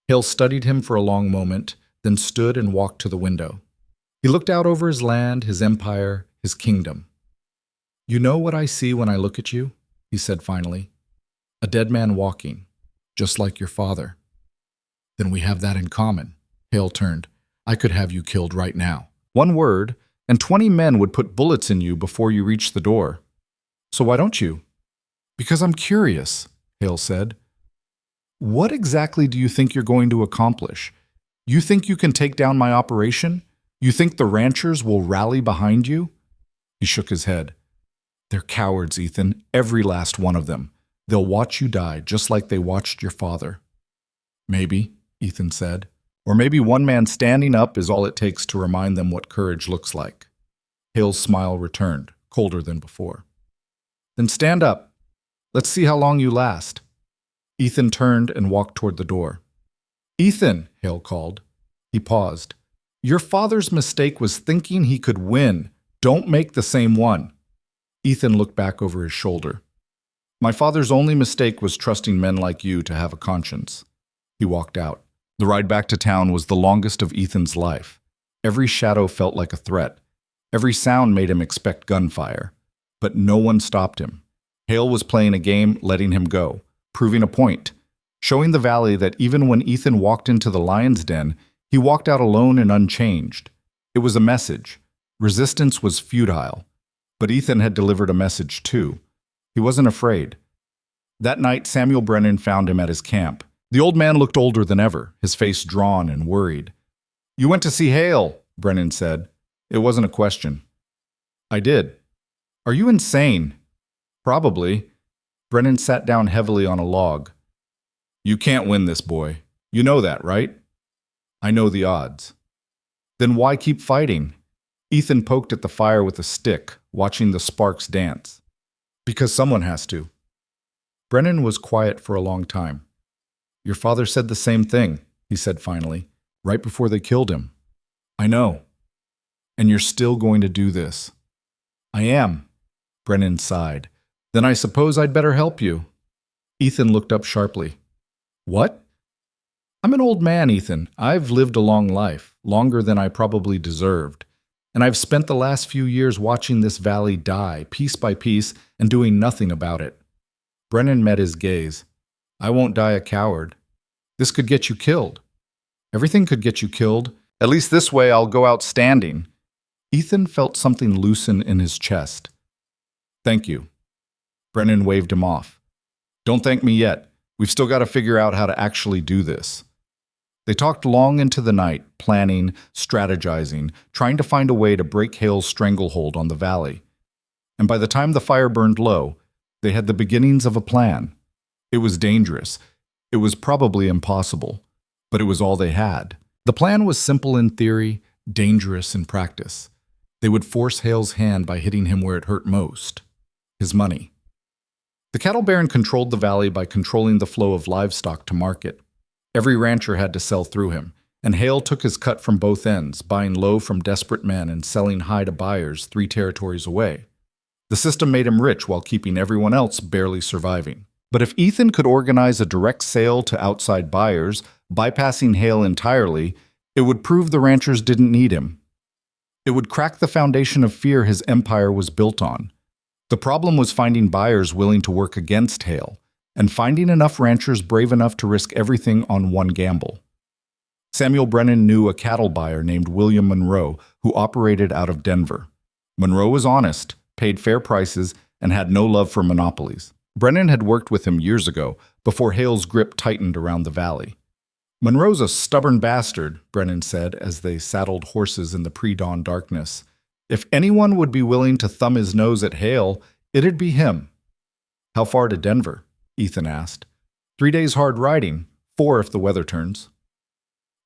Hale studied him for a long moment, then stood and walked to the window. He looked out over his land, his empire, his kingdom. "You know what I see when I look at you?" he said finally. "A dead man walking, just like your father." "Then we have that in common." Hale turned. "I could have you killed right now. One word, and 20 men would put bullets in you before you reached the door. So why don't you?" "Because I'm curious," Hale said. "What exactly do you think you're going to accomplish? You think you can take down my operation? You think the ranchers will rally behind you?" He shook his head. "They're cowards, Ethan, every last one of them. They'll watch you die just like they watched your father." "Maybe," Ethan said. "Or maybe one man standing up is all it takes to remind them what courage looks like." Hale's smile returned, colder than before. "Then stand up. Let's see how long you last." Ethan turned and walked toward the door. "Ethan," Hale called. He paused. "Your father's mistake was thinking he could win. Don't make the same one." Ethan looked back over his shoulder. "My father's only mistake was trusting men like you to have a conscience." He walked out. The ride back to town was the longest of Ethan's life. Every shadow felt like a threat. Every sound made him expect gunfire. But no one stopped him. Hale was playing a game, letting him go, proving a point, showing the valley that even when Ethan walked into the lion's den, he walked out alone and unchanged. It was a message. Resistance was futile. But Ethan had delivered a message too. He wasn't afraid. That night, Samuel Brennan found him at his camp. The old man looked older than ever, his face drawn and worried. "You went to see Hale," Brennan said. It wasn't a question. "I did." "Are you insane?" "Probably." Brennan sat down heavily on a log. "You can't win this, boy. You know that, right?" "I know the odds." "Then why keep fighting?" Ethan poked at the fire with a stick, watching the sparks dance. "Because someone has to." Brennan was quiet for a long time. "Your father said the same thing," he said finally, "right before they killed him." "I know." "And you're still going to do this." "I am." Brennan sighed. "Then I suppose I'd better help you." Ethan looked up sharply. "What?" "I'm an old man, Ethan. I've lived a long life, longer than I probably deserved. And I've spent the last few years watching this valley die, piece by piece, and doing nothing about it." Brennan met his gaze. "I won't die a coward. This could get you killed." "Everything could get you killed. At least this way I'll go out standing." Ethan felt something loosen in his chest. "Thank you." Brennan waved him off. "Don't thank me yet. We've still got to figure out how to actually do this." They talked long into the night, planning, strategizing, trying to find a way to break Hale's stranglehold on the valley. And by the time the fire burned low, they had the beginnings of a plan. It was dangerous. It was probably impossible, but it was all they had. The plan was simple in theory, dangerous in practice. They would force Hale's hand by hitting him where it hurt most: his money. The cattle baron controlled the valley by controlling the flow of livestock to market. Every rancher had to sell through him, and Hale took his cut from both ends, buying low from desperate men and selling high to buyers 3 territories away. The system made him rich while keeping everyone else barely surviving. But if Ethan could organize a direct sale to outside buyers, bypassing Hale entirely, it would prove the ranchers didn't need him. It would crack the foundation of fear his empire was built on. The problem was finding buyers willing to work against Hale, and finding enough ranchers brave enough to risk everything on one gamble. Samuel Brennan knew a cattle buyer named William Monroe who operated out of Denver. Monroe was honest, paid fair prices, and had no love for monopolies. Brennan had worked with him years ago, before Hale's grip tightened around the valley. "Monroe's a stubborn bastard," Brennan said as they saddled horses in the pre-dawn darkness. "If anyone would be willing to thumb his nose at Hale, it'd be him." "How far to Denver?" Ethan asked. 3 days hard riding, 4 if the weather turns."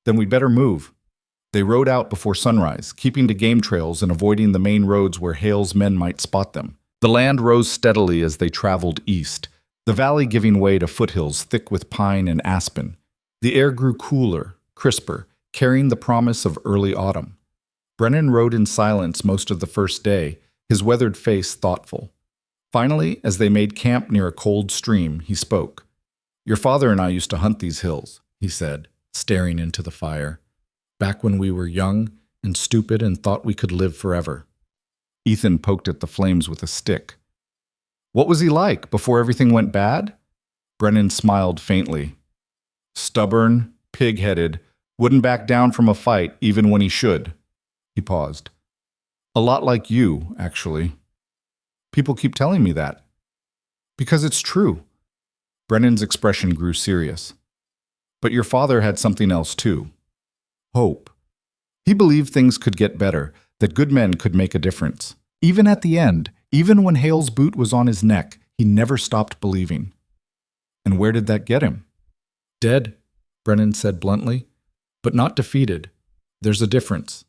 "Then we'd better move." They rode out before sunrise, keeping to game trails and avoiding the main roads where Hale's men might spot them. The land rose steadily as they traveled east, the valley giving way to foothills thick with pine and aspen. The air grew cooler, crisper, carrying the promise of early autumn. Brennan rode in silence most of the first day, his weathered face thoughtful. Finally, as they made camp near a cold stream, he spoke. "Your father and I used to hunt these hills," he said, staring into the fire, "back when we were young and stupid and thought we could live forever." Ethan poked at the flames with a stick. "What was he like before everything went bad?" Brennan smiled faintly. "Stubborn, pig-headed, wouldn't back down from a fight even when he should." He paused. "A lot like you, actually." "People keep telling me that." "Because it's true." Brennan's expression grew serious. "But your father had something else too. Hope. He believed things could get better, that good men could make a difference. Even at the end, even when Hale's boot was on his neck, he never stopped believing." "And where did that get him?" "Dead," Brennan said bluntly, "but not defeated. There's a difference."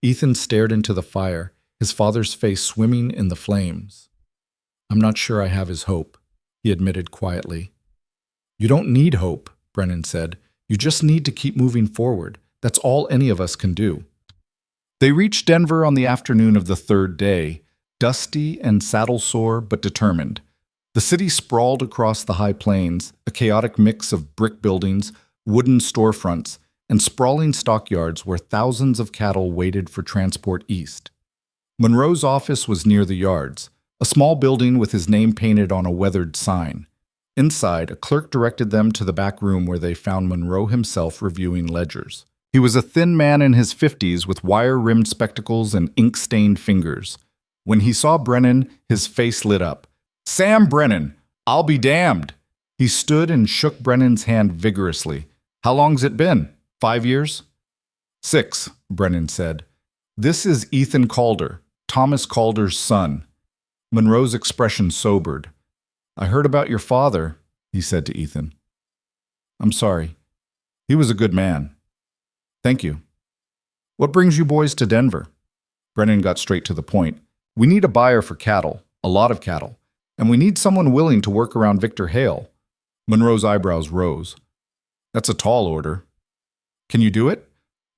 Ethan stared into the fire, his father's face swimming in the flames. "I'm not sure I have his hope," he admitted quietly. "You don't need hope," Brennan said. "You just need to keep moving forward. That's all any of us can do." They reached Denver on the afternoon of the 3rd day, dusty and saddle-sore but determined. The city sprawled across the high plains, a chaotic mix of brick buildings, wooden storefronts, and sprawling stockyards where thousands of cattle waited for transport east. Monroe's office was near the yards, a small building with his name painted on a weathered sign. Inside, a clerk directed them to the back room where they found Monroe himself reviewing ledgers. He was a thin man in his 50s with wire-rimmed spectacles and ink-stained fingers. When he saw Brennan, his face lit up. "Sam Brennan! I'll be damned!" He stood and shook Brennan's hand vigorously. "How long's it been? 5 years?" "6, Brennan said. "This is Ethan Calder, Thomas Calder's son." Monroe's expression sobered. "I heard about your father," he said to Ethan. "I'm sorry. He was a good man." "Thank you. What brings you boys to Denver?" Brennan got straight to the point. "We need a buyer for cattle, a lot of cattle, and we need someone willing to work around Victor Hale." Monroe's eyebrows rose. "That's a tall order." "Can you do it?"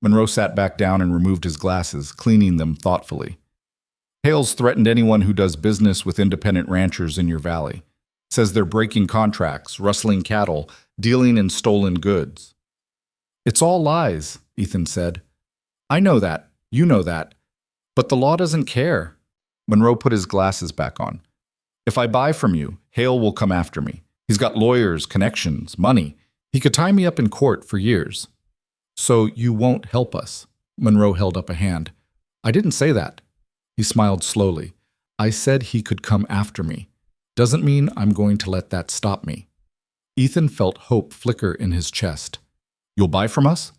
Monroe sat back down and removed his glasses, cleaning them thoughtfully. "Hale's threatened anyone who does business with independent ranchers in your valley. Says they're breaking contracts, rustling cattle, dealing in stolen goods." "It's all lies," Ethan said. "I know that. You know that. But the law doesn't care." Monroe put his glasses back on. "If I buy from you, Hale will come after me. He's got lawyers, connections, money. He could tie me up in court for years." "So you won't help us?" Monroe held up a hand. "I didn't say that." He smiled slowly. "I said he could come after me. Doesn't mean I'm going to let that stop me." Ethan felt hope flicker in his chest. "You'll buy from us?"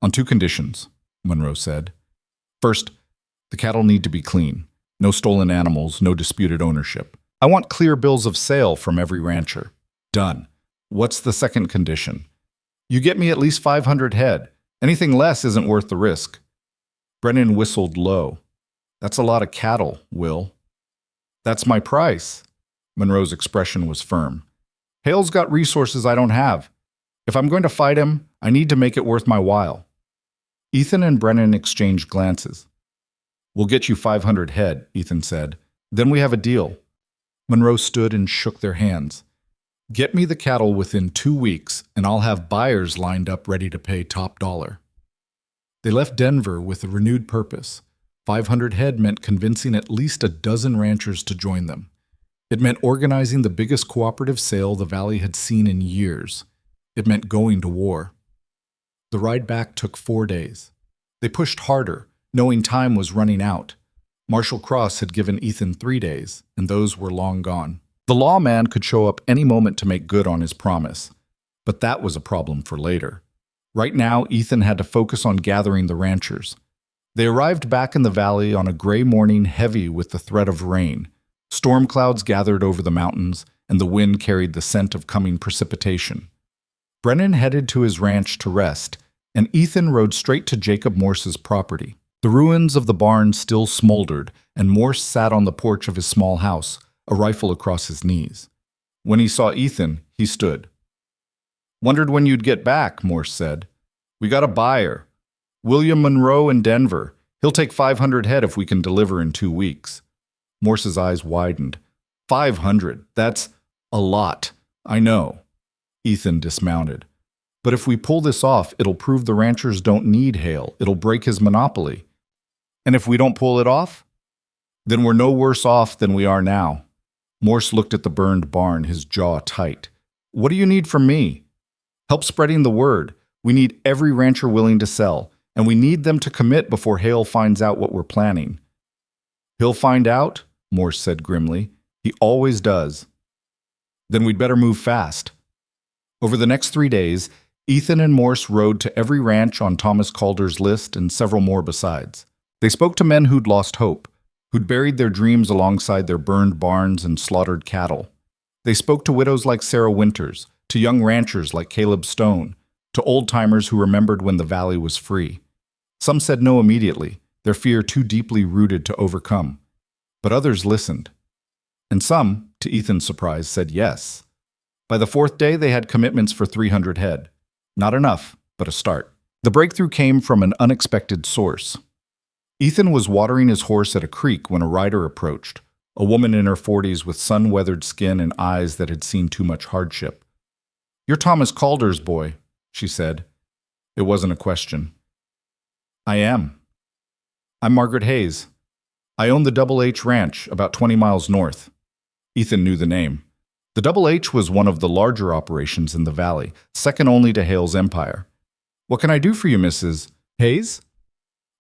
"On 2 conditions," Monroe said. "First, the cattle need to be clean. No stolen animals, no disputed ownership. I want clear bills of sale from every rancher." "Done. What's the second condition?" "You get me at least 500 head. Anything less isn't worth the risk." Brennan whistled low. "That's a lot of cattle, Will." "That's my price." Monroe's expression was firm. "Hale's got resources I don't have. If I'm going to fight him, I need to make it worth my while." Ethan and Brennan exchanged glances. "We'll get you 500 head, Ethan said. "Then we have a deal." Monroe stood and shook their hands. "Get me the cattle within 2 weeks, and I'll have buyers lined up ready to pay top dollar." They left Denver with a renewed purpose. 500 head meant convincing at least a dozen ranchers to join them. It meant organizing the biggest cooperative sale the valley had seen in years. It meant going to war. The ride back took 4 days. They pushed harder, knowing time was running out. Marshall Cross had given Ethan 3 days, and those were long gone. The lawman could show up any moment to make good on his promise, but that was a problem for later. Right now, Ethan had to focus on gathering the ranchers. They arrived back in the valley on a gray morning heavy with the threat of rain. Storm clouds gathered over the mountains, and the wind carried the scent of coming precipitation. Brennan headed to his ranch to rest, and Ethan rode straight to Jacob Morse's property. The ruins of the barn still smoldered, and Morse sat on the porch of his small house, a rifle across his knees. When he saw Ethan, he stood. "Wondered when you'd get back," Morse said. "We got a buyer. William Monroe in Denver. He'll take 500 head if we can deliver in 2 weeks." Morse's eyes widened. 500, that's a lot. "I know." Ethan dismounted. "But if we pull this off, it'll prove the ranchers don't need Hale. It'll break his monopoly. And if we don't pull it off, then we're no worse off than we are now." Morse looked at the burned barn, his jaw tight. "What do you need from me?" "Help spreading the word. We need every rancher willing to sell, and we need them to commit before Hale finds out what we're planning." "He'll find out," Morse said grimly. "He always does." "Then we'd better move fast." Over the next 3 days, Ethan and Morse rode to every ranch on Thomas Calder's list and several more besides. They spoke to men who'd lost hope, who'd buried their dreams alongside their burned barns and slaughtered cattle. They spoke to widows like Sarah Winters, to young ranchers like Caleb Stone, to old-timers who remembered when the valley was free. Some said no immediately, their fear too deeply rooted to overcome. But others listened. And some, to Ethan's surprise, said yes. By the 4th day, they had commitments for 300 head. Not enough, but a start. The breakthrough came from an unexpected source. Ethan was watering his horse at a creek when a rider approached, a woman in her 40s with sun-weathered skin and eyes that had seen too much hardship. "You're Thomas Calder's boy," she said. It wasn't a question. "I am. I'm Margaret Hayes. I own the Double H Ranch, about 20 miles north." Ethan knew the name. The Double H was one of the larger operations in the valley, second only to Hale's empire. What can I do for you, Mrs. Hayes?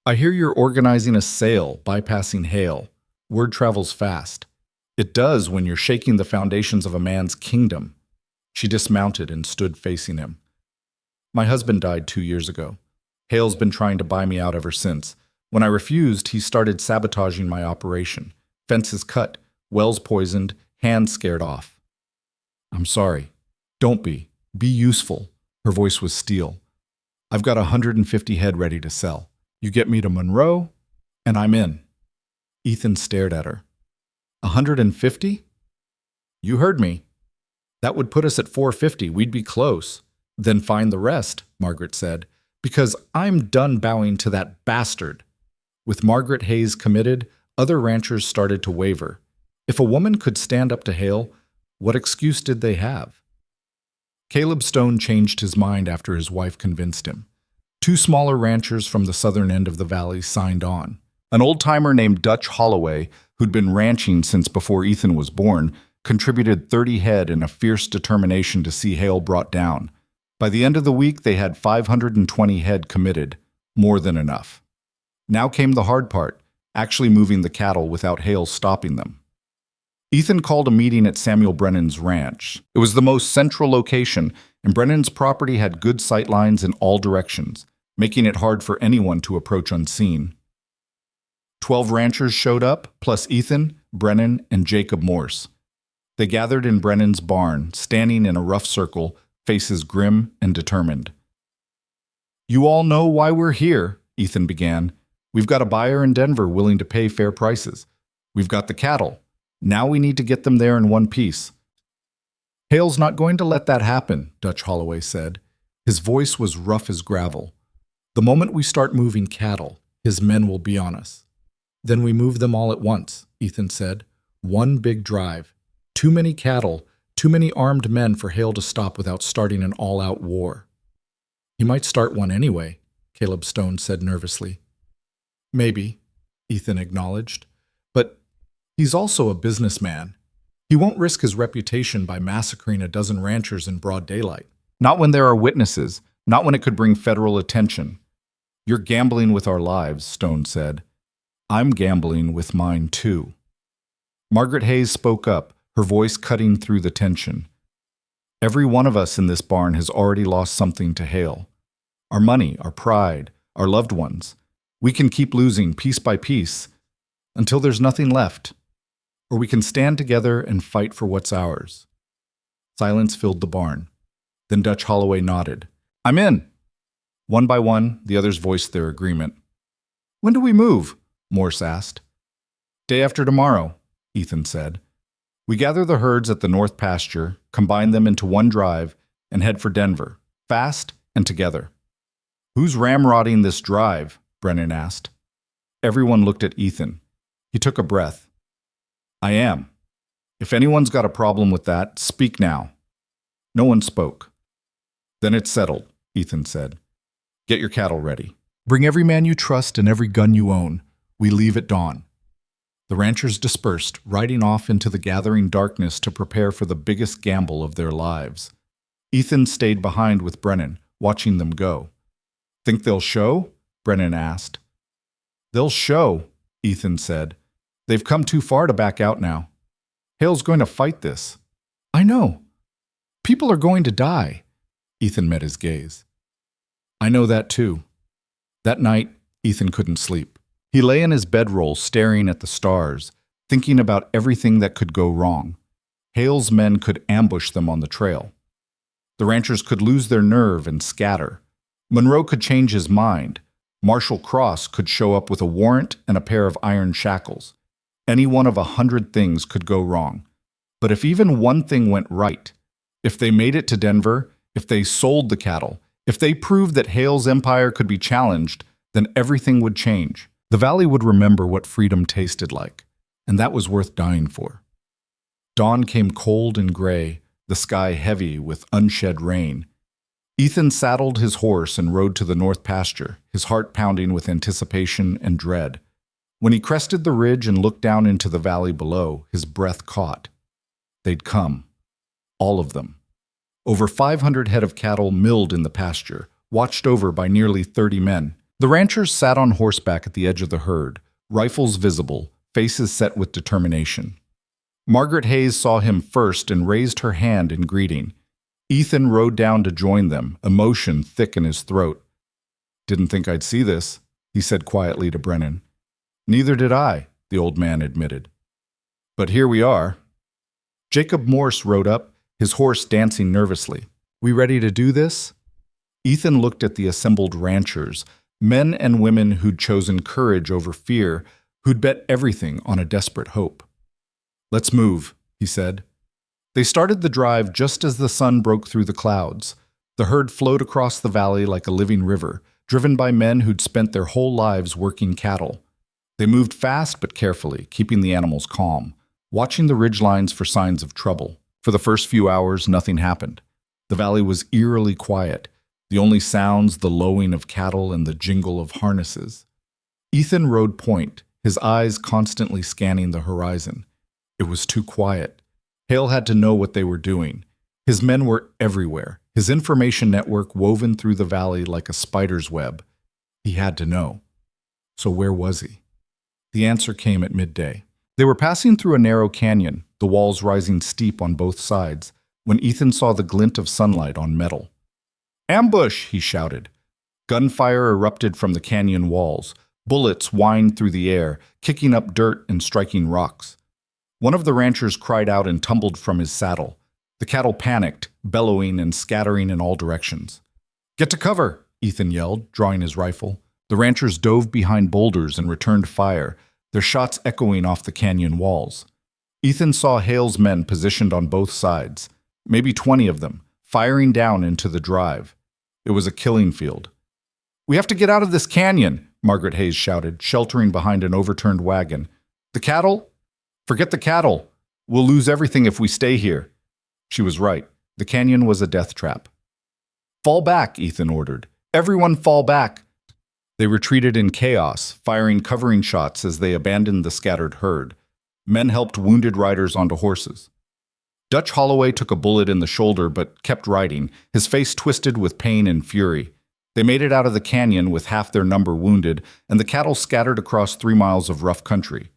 I hear you're organizing a sale, bypassing Hale. Word travels fast. It does when you're shaking the foundations of a man's kingdom. She dismounted and stood facing him. My husband died 2 years ago. Hale's been trying to buy me out ever since. When I refused, he started sabotaging my operation. Fences cut, wells poisoned, hands scared off. I'm sorry. Don't be. Be useful. Her voice was steel. I've got 150 head ready to sell. You get me to Monroe, and I'm in. Ethan stared at her. 150? You heard me. That would put us at 450. We'd be close. Then find the rest, Margaret said, because I'm done bowing to that bastard. With Margaret Hayes committed, other ranchers started to waver. If a woman could stand up to Hale, what excuse did they have? Caleb Stone changed his mind after his wife convinced him. 2 smaller ranchers from the southern end of the valley signed on. An old-timer named Dutch Holloway, who'd been ranching since before Ethan was born, contributed 30 head in a fierce determination to see Hale brought down. By the end of the week, they had 520 head committed, more than enough. Now came the hard part, actually moving the cattle without Hale stopping them. Ethan called a meeting at Samuel Brennan's ranch. It was the most central location, and Brennan's property had good sight lines in all directions, making it hard for anyone to approach unseen. 12 ranchers showed up, plus Ethan, Brennan, and Jacob Morse. They gathered in Brennan's barn, standing in a rough circle, faces grim and determined. You all know why we're here, Ethan began. We've got a buyer in Denver willing to pay fair prices. We've got the cattle. Now we need to get them there in one piece. Hale's not going to let that happen, Dutch Holloway said. His voice was rough as gravel. The moment we start moving cattle, his men will be on us. Then we move them all at once, Ethan said. One big drive. Too many cattle, too many armed men for Hale to stop without starting an all-out war. He might start one anyway, Caleb Stone said nervously. Maybe, Ethan acknowledged. But he's also a businessman. He won't risk his reputation by massacring a dozen ranchers in broad daylight. Not when there are witnesses, not when it could bring federal attention. You're gambling with our lives, Stone said. I'm gambling with mine too. Margaret Hayes spoke up, her voice cutting through the tension. Every one of us in this barn has already lost something to Hale. Our money, our pride, our loved ones. We can keep losing piece by piece until there's nothing left. Or we can stand together and fight for what's ours. Silence filled the barn. Then Dutch Holloway nodded. I'm in. One by one, the others voiced their agreement. When do we move? Morse asked. Day after tomorrow, Ethan said. We gather the herds at the north pasture, combine them into one drive, and head for Denver, fast and together. Who's ramrodding this drive? Brennan asked. Everyone looked at Ethan. He took a breath. I am. If anyone's got a problem with that, speak now. No one spoke. Then it's settled, Ethan said. Get your cattle ready. Bring every man you trust and every gun you own. We leave at dawn. The ranchers dispersed, riding off into the gathering darkness to prepare for the biggest gamble of their lives. Ethan stayed behind with Brennan, watching them go. Think they'll show? Brennan asked. They'll show, Ethan said. They've come too far to back out now. Hale's going to fight this. I know. People are going to die. Ethan met his gaze. I know that too. That night, Ethan couldn't sleep. He lay in his bedroll staring at the stars, thinking about everything that could go wrong. Hale's men could ambush them on the trail. The ranchers could lose their nerve and scatter. Monroe could change his mind. Marshall Cross could show up with a warrant and a pair of iron shackles. Any one of 100 things could go wrong. But if even one thing went right, if they made it to Denver, if they sold the cattle, if they proved that Hale's empire could be challenged, then everything would change. The valley would remember what freedom tasted like, and that was worth dying for. Dawn came cold and gray, the sky heavy with unshed rain. Ethan saddled his horse and rode to the north pasture, his heart pounding with anticipation and dread. When he crested the ridge and looked down into the valley below, his breath caught. They'd come. All of them. Over 500 head of cattle milled in the pasture, watched over by nearly 30 men. The ranchers sat on horseback at the edge of the herd, rifles visible, faces set with determination. Margaret Hayes saw him first and raised her hand in greeting. Ethan rode down to join them, emotion thick in his throat. "Didn't think I'd see this," he said quietly to Brennan. "Neither did I," the old man admitted. "But here we are." Jacob Morse rode up, his horse dancing nervously. "We ready to do this?" Ethan looked at the assembled ranchers, men and women who'd chosen courage over fear, who'd bet everything on a desperate hope. "Let's move," he said. They started the drive just as the sun broke through the clouds. The herd flowed across the valley like a living river, driven by men who'd spent their whole lives working cattle. They moved fast but carefully, keeping the animals calm, watching the ridgelines for signs of trouble. For the first few hours, nothing happened. The valley was eerily quiet, the only sounds the lowing of cattle and the jingle of harnesses. Ethan rode point, his eyes constantly scanning the horizon. It was too quiet. Hale had to know what they were doing. His men were everywhere, his information network woven through the valley like a spider's web. He had to know. So where was he? The answer came at midday. They were passing through a narrow canyon, the walls rising steep on both sides, when Ethan saw the glint of sunlight on metal. "Ambush!" he shouted. Gunfire erupted from the canyon walls. Bullets whined through the air, kicking up dirt and striking rocks. One of the ranchers cried out and tumbled from his saddle. The cattle panicked, bellowing and scattering in all directions. "Get to cover!" Ethan yelled, drawing his rifle. The ranchers dove behind boulders and returned fire, their shots echoing off the canyon walls. Ethan saw Hale's men positioned on both sides, maybe 20 of them, firing down into the drive. It was a killing field. "We have to get out of this canyon," Margaret Hayes shouted, sheltering behind an overturned wagon. "The cattle? Forget the cattle. We'll lose everything if we stay here." She was right. The canyon was a death trap. "Fall back," Ethan ordered. "Everyone fall back." They retreated in chaos, firing covering shots as they abandoned the scattered herd. Men helped wounded riders onto horses. Dutch Holloway took a bullet in the shoulder but kept riding, his face twisted with pain and fury. They made it out of the canyon with half their number wounded, and the cattle scattered across 3 miles of rough country.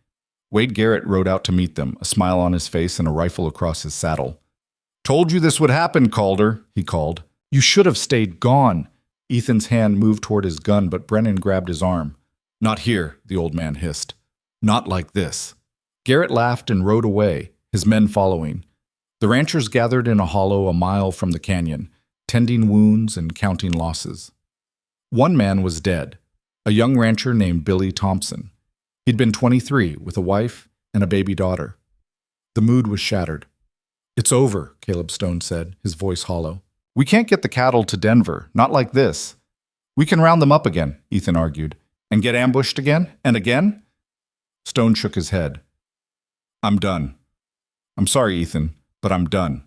Wade Garrett rode out to meet them, a smile on his face and a rifle across his saddle. "Told you this would happen, Calder," he called. "You should have stayed gone." Ethan's hand moved toward his gun, but Brennan grabbed his arm. "Not here," the old man hissed. "Not like this." Garrett laughed and rode away, his men following. The ranchers gathered in a hollow a mile from the canyon, tending wounds and counting losses. One man was dead, a young rancher named Billy Thompson. He'd been 23, with a wife and a baby daughter. The mood was shattered. "It's over," Caleb Stone said, his voice hollow. "We can't get the cattle to Denver, not like this." "We can round them up again," Ethan argued. "And get ambushed again? And again?" Stone shook his head. "I'm done. I'm sorry, Ethan, but I'm done."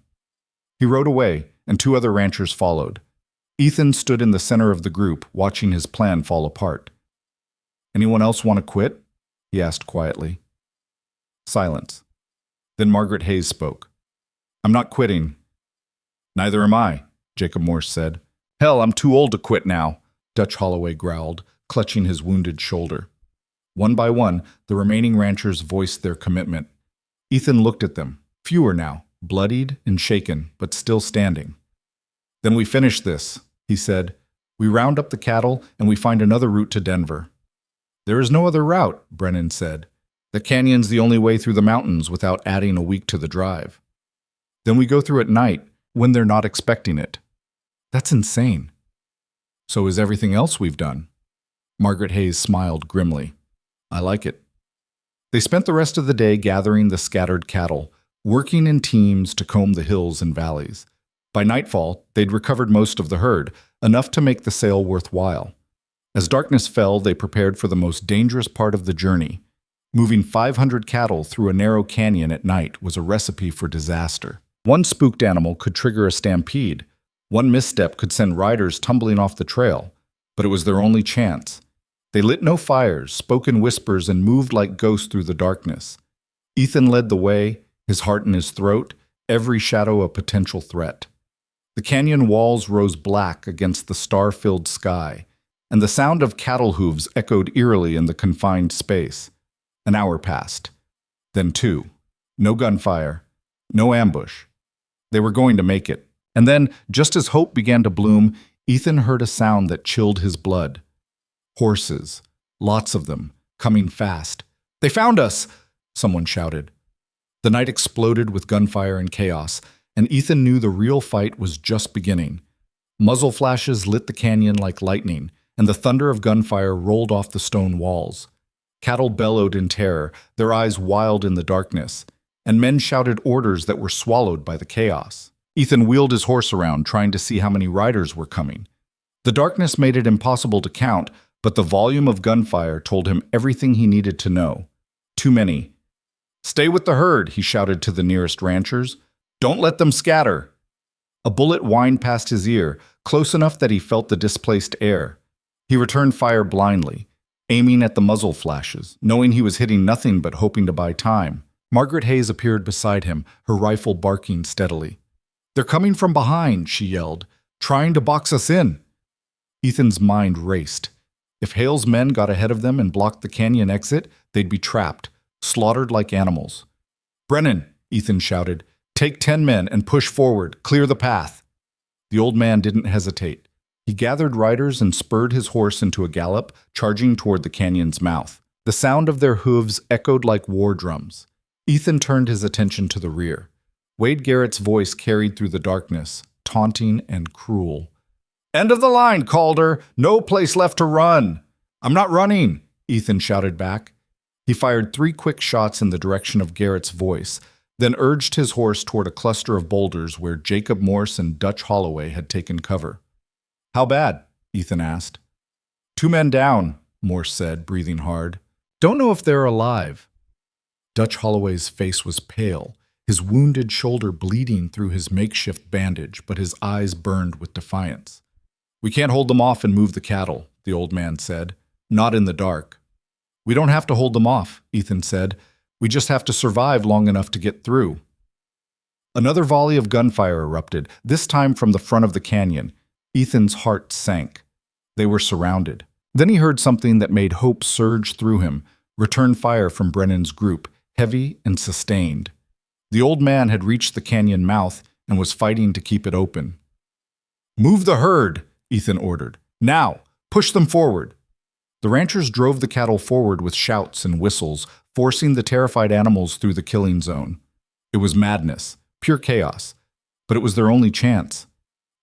He rode away, and 2 other ranchers followed. Ethan stood in the center of the group, watching his plan fall apart. "Anyone else want to quit?" he asked quietly. Silence. Then Margaret Hayes spoke. "I'm not quitting." "Neither am I," Jacob Morse said. "Hell, I'm too old to quit now," Dutch Holloway growled, clutching his wounded shoulder. One by one, the remaining ranchers voiced their commitment. Ethan looked at them, fewer now, bloodied and shaken, but still standing. "Then we finish this," he said. "We round up the cattle and we find another route to Denver." "There is no other route," Brennan said. "The canyon's the only way through the mountains without adding a week to the drive." "Then we go through at night, when they're not expecting it." "That's insane." "So is everything else we've done." Margaret Hayes smiled grimly. "I like it." They spent the rest of the day gathering the scattered cattle, working in teams to comb the hills and valleys. By nightfall, they'd recovered most of the herd, enough to make the sale worthwhile. As darkness fell, they prepared for the most dangerous part of the journey. Moving 500 cattle through a narrow canyon at night was a recipe for disaster. One spooked animal could trigger a stampede. One misstep could send riders tumbling off the trail, but it was their only chance. They lit no fires, spoke in whispers, and moved like ghosts through the darkness. Ethan led the way, his heart in his throat, every shadow a potential threat. The canyon walls rose black against the star-filled sky, and the sound of cattle hooves echoed eerily in the confined space. An hour passed. Then 2. No gunfire. No ambush. They were going to make it. And then, just as hope began to bloom, Ethan heard a sound that chilled his blood. Horses. Lots of them. Coming fast. "They found us!" someone shouted. The night exploded with gunfire and chaos, and Ethan knew the real fight was just beginning. Muzzle flashes lit the canyon like lightning, and the thunder of gunfire rolled off the stone walls. Cattle bellowed in terror, their eyes wild in the darkness, and men shouted orders that were swallowed by the chaos. Ethan wheeled his horse around, trying to see how many riders were coming. The darkness made it impossible to count, but the volume of gunfire told him everything he needed to know. Too many. "Stay with the herd," he shouted to the nearest ranchers. "Don't let them scatter." A bullet whined past his ear, close enough that he felt the displaced air. He returned fire blindly, aiming at the muzzle flashes, knowing he was hitting nothing but hoping to buy time. Margaret Hayes appeared beside him, her rifle barking steadily. "They're coming from behind," she yelled, "trying to box us in." Ethan's mind raced. If Hale's men got ahead of them and blocked the canyon exit, they'd be trapped, slaughtered like animals. "Brennan," Ethan shouted, "take 10 men and push forward, clear the path." The old man didn't hesitate. He gathered riders and spurred his horse into a gallop, charging toward the canyon's mouth. The sound of their hooves echoed like war drums. Ethan turned his attention to the rear. Wade Garrett's voice carried through the darkness, taunting and cruel. "End of the line, Calder! No place left to run!" "I'm not running!" Ethan shouted back. He fired 3 quick shots in the direction of Garrett's voice, then urged his horse toward a cluster of boulders where Jacob Morse and Dutch Holloway had taken cover. "How bad?" Ethan asked. 2 men down," Morse said, breathing hard. "Don't know if they're alive." Dutch Holloway's face was pale, his wounded shoulder bleeding through his makeshift bandage, but his eyes burned with defiance. "We can't hold them off and move the cattle," the old man said. "Not in the dark." "We don't have to hold them off," Ethan said. "We just have to survive long enough to get through." Another volley of gunfire erupted, this time from the front of the canyon. Ethan's heart sank. They were surrounded. Then he heard something that made hope surge through him, return fire from Brennan's group, heavy and sustained. The old man had reached the canyon mouth and was fighting to keep it open. "Move the herd," Ethan ordered. "Now! Push them forward!" The ranchers drove the cattle forward with shouts and whistles, forcing the terrified animals through the killing zone. It was madness, pure chaos, but it was their only chance.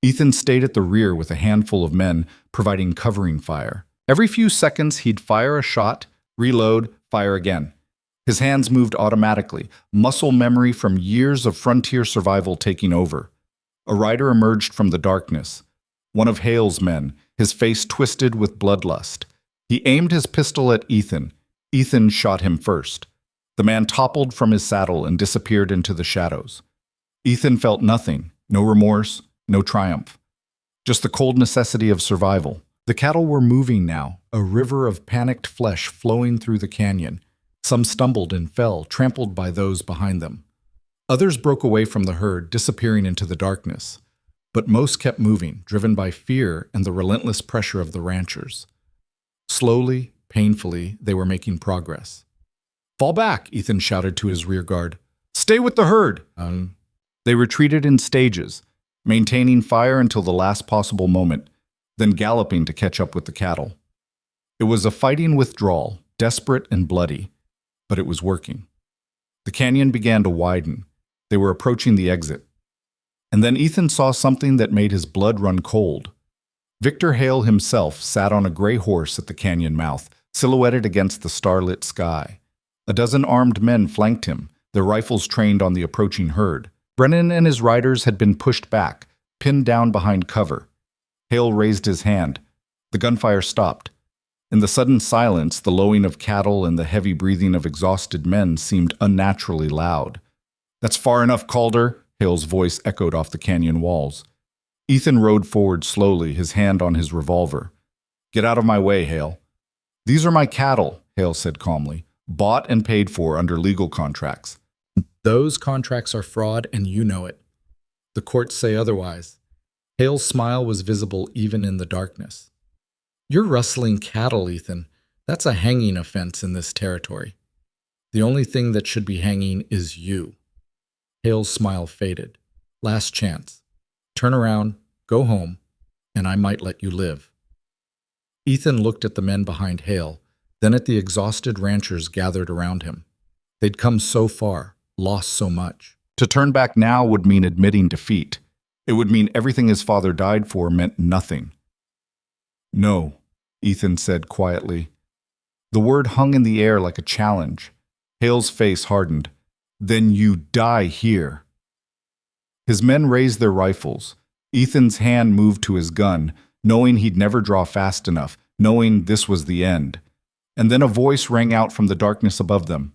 Ethan stayed at the rear with a handful of men, providing covering fire. Every few seconds, he'd fire a shot, reload, fire again. His hands moved automatically, muscle memory from years of frontier survival taking over. A rider emerged from the darkness. One of Hale's men, his face twisted with bloodlust. He aimed his pistol at Ethan. Ethan shot him first. The man toppled from his saddle and disappeared into the shadows. Ethan felt nothing, no remorse, no triumph. Just the cold necessity of survival. The cattle were moving now, a river of panicked flesh flowing through the canyon. Some stumbled and fell, trampled by those behind them. Others broke away from the herd, disappearing into the darkness. But most kept moving, driven by fear and the relentless pressure of the ranchers. Slowly, painfully, they were making progress. "Fall back," Ethan shouted to his rear guard. "Stay with the herd!" They retreated in stages, maintaining fire until the last possible moment, then galloping to catch up with the cattle. It was a fighting withdrawal, desperate and bloody, but it was working. The canyon began to widen. They were approaching the exit. And then Ethan saw something that made his blood run cold. Victor Hale himself sat on a gray horse at the canyon mouth, silhouetted against the starlit sky. A dozen armed men flanked him, their rifles trained on the approaching herd. Brennan and his riders had been pushed back, pinned down behind cover. Hale raised his hand. The gunfire stopped. In the sudden silence, the lowing of cattle and the heavy breathing of exhausted men seemed unnaturally loud. "That's far enough, Calder," Hale's voice echoed off the canyon walls. Ethan rode forward slowly, his hand on his revolver. "Get out of my way, Hale." "These are my cattle," Hale said calmly, "bought and paid for under legal contracts." "Those contracts are fraud, and you know it. The courts say otherwise." Hale's smile was visible even in the darkness. "You're rustling cattle, Ethan. That's a hanging offense in this territory. The only thing that should be hanging is you." Hale's smile faded. "Last chance. Turn around, go home, and I might let you live." Ethan looked at the men behind Hale, then at the exhausted ranchers gathered around him. They'd come so far, lost so much. To turn back now would mean admitting defeat. It would mean everything his father died for meant nothing. "No," Ethan said quietly. The word hung in the air like a challenge. Hale's face hardened. "Then you die here." His men raised their rifles. Ethan's hand moved to his gun, knowing he'd never draw fast enough, knowing this was the end. And then a voice rang out from the darkness above them.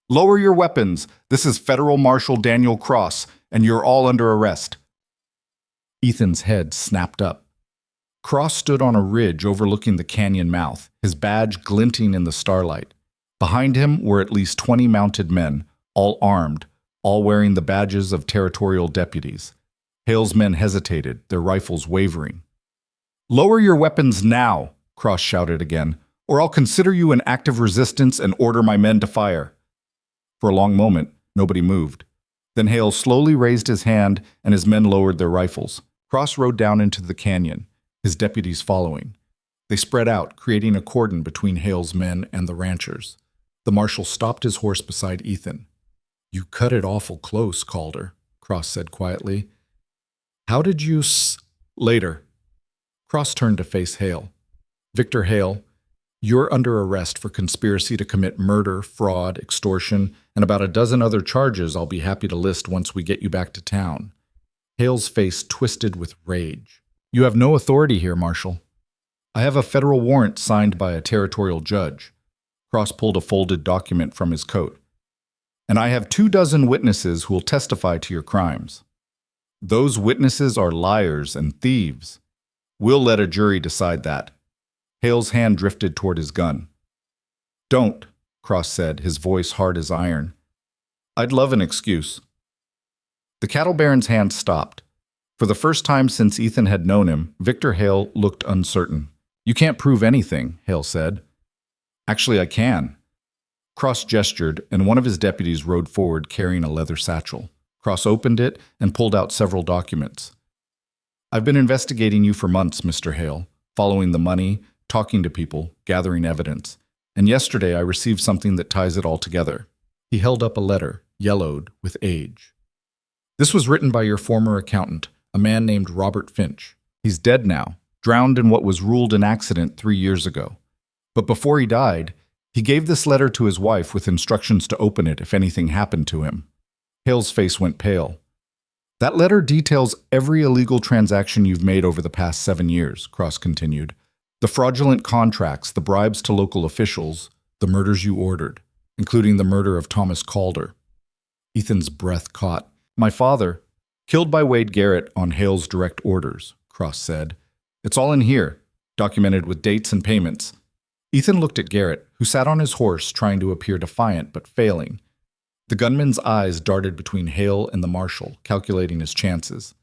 "Lower your weapons. This is Federal Marshal Daniel Cross, and you're all under arrest." Ethan's head snapped up. Cross stood on a ridge overlooking the canyon mouth, his badge glinting in the starlight. Behind him were at least 20 mounted men, all armed, all wearing the badges of territorial deputies. Hale's men hesitated, their rifles wavering. "Lower your weapons now," Cross shouted again, "or I'll consider you an act of resistance and order my men to fire." For a long moment, nobody moved. Then Hale slowly raised his hand and his men lowered their rifles. Cross rode down into the canyon, his deputies following. They spread out, creating a cordon between Hale's men and the ranchers. The marshal stopped his horse beside Ethan. "You cut it awful close, Calder," Cross said quietly. "How did you Later." Cross turned to face Hale. "Victor Hale, you're under arrest for conspiracy to commit murder, fraud, extortion, and about a dozen other charges I'll be happy to list once we get you back to town." Hale's face twisted with rage. "You have no authority here, Marshal. I have a federal warrant signed by a territorial judge." Cross pulled a folded document from his coat. "And I have 24 witnesses who will testify to your crimes. Those witnesses are liars and thieves. We'll let a jury decide that." Hale's hand drifted toward his gun. "Don't," Cross said, his voice hard as iron. "I'd love an excuse." The cattle baron's hand stopped. For the first time since Ethan had known him, Victor Hale looked uncertain. "You can't prove anything," Hale said. "Actually, I can." Cross gestured, and one of his deputies rode forward carrying a leather satchel. Cross opened it and pulled out several documents. "I've been investigating you for months, Mr. Hale, following the money, talking to people, gathering evidence. And yesterday I received something that ties it all together." He held up a letter, yellowed with age. "This was written by your former accountant, a man named Robert Finch. He's dead now, drowned in what was ruled an accident 3 years ago. But before he died, he gave this letter to his wife with instructions to open it if anything happened to him." Hale's face went pale. "That letter details every illegal transaction you've made over the past 7 years, Cross continued. The fraudulent contracts, the bribes to local officials, the murders you ordered, including the murder of Thomas Calder." Ethan's breath caught. "My father, killed by Wade Garrett on Hale's direct orders," Cross said. "It's all in here, documented with dates and payments." Ethan looked at Garrett, who sat on his horse trying to appear defiant but failing. The gunman's eyes darted between Hale and the marshal, calculating his chances.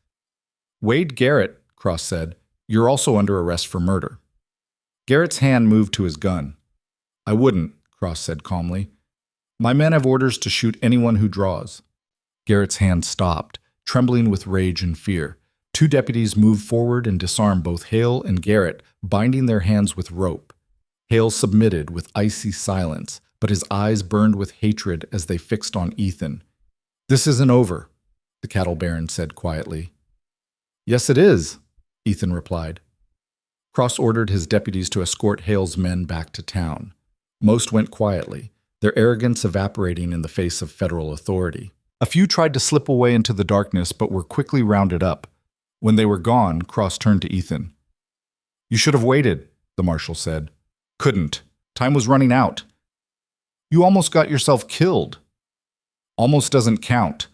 "Wade Garrett," Cross said, "you're also under arrest for murder." Garrett's hand moved to his gun. "I wouldn't," Cross said calmly. "My men have orders to shoot anyone who draws." Garrett's hand stopped, trembling with rage and fear. 2 deputies moved forward and disarmed both Hale and Garrett, binding their hands with rope. Hale submitted with icy silence, but his eyes burned with hatred as they fixed on Ethan. "This isn't over," the cattle baron said quietly. "Yes, it is," Ethan replied. Cross ordered his deputies to escort Hale's men back to town. Most went quietly, their arrogance evaporating in the face of federal authority. A few tried to slip away into the darkness but were quickly rounded up. When they were gone, Cross turned to Ethan. "You should have waited," the marshal said. "Couldn't. Time was running out." "You almost got yourself killed." "Almost doesn't count."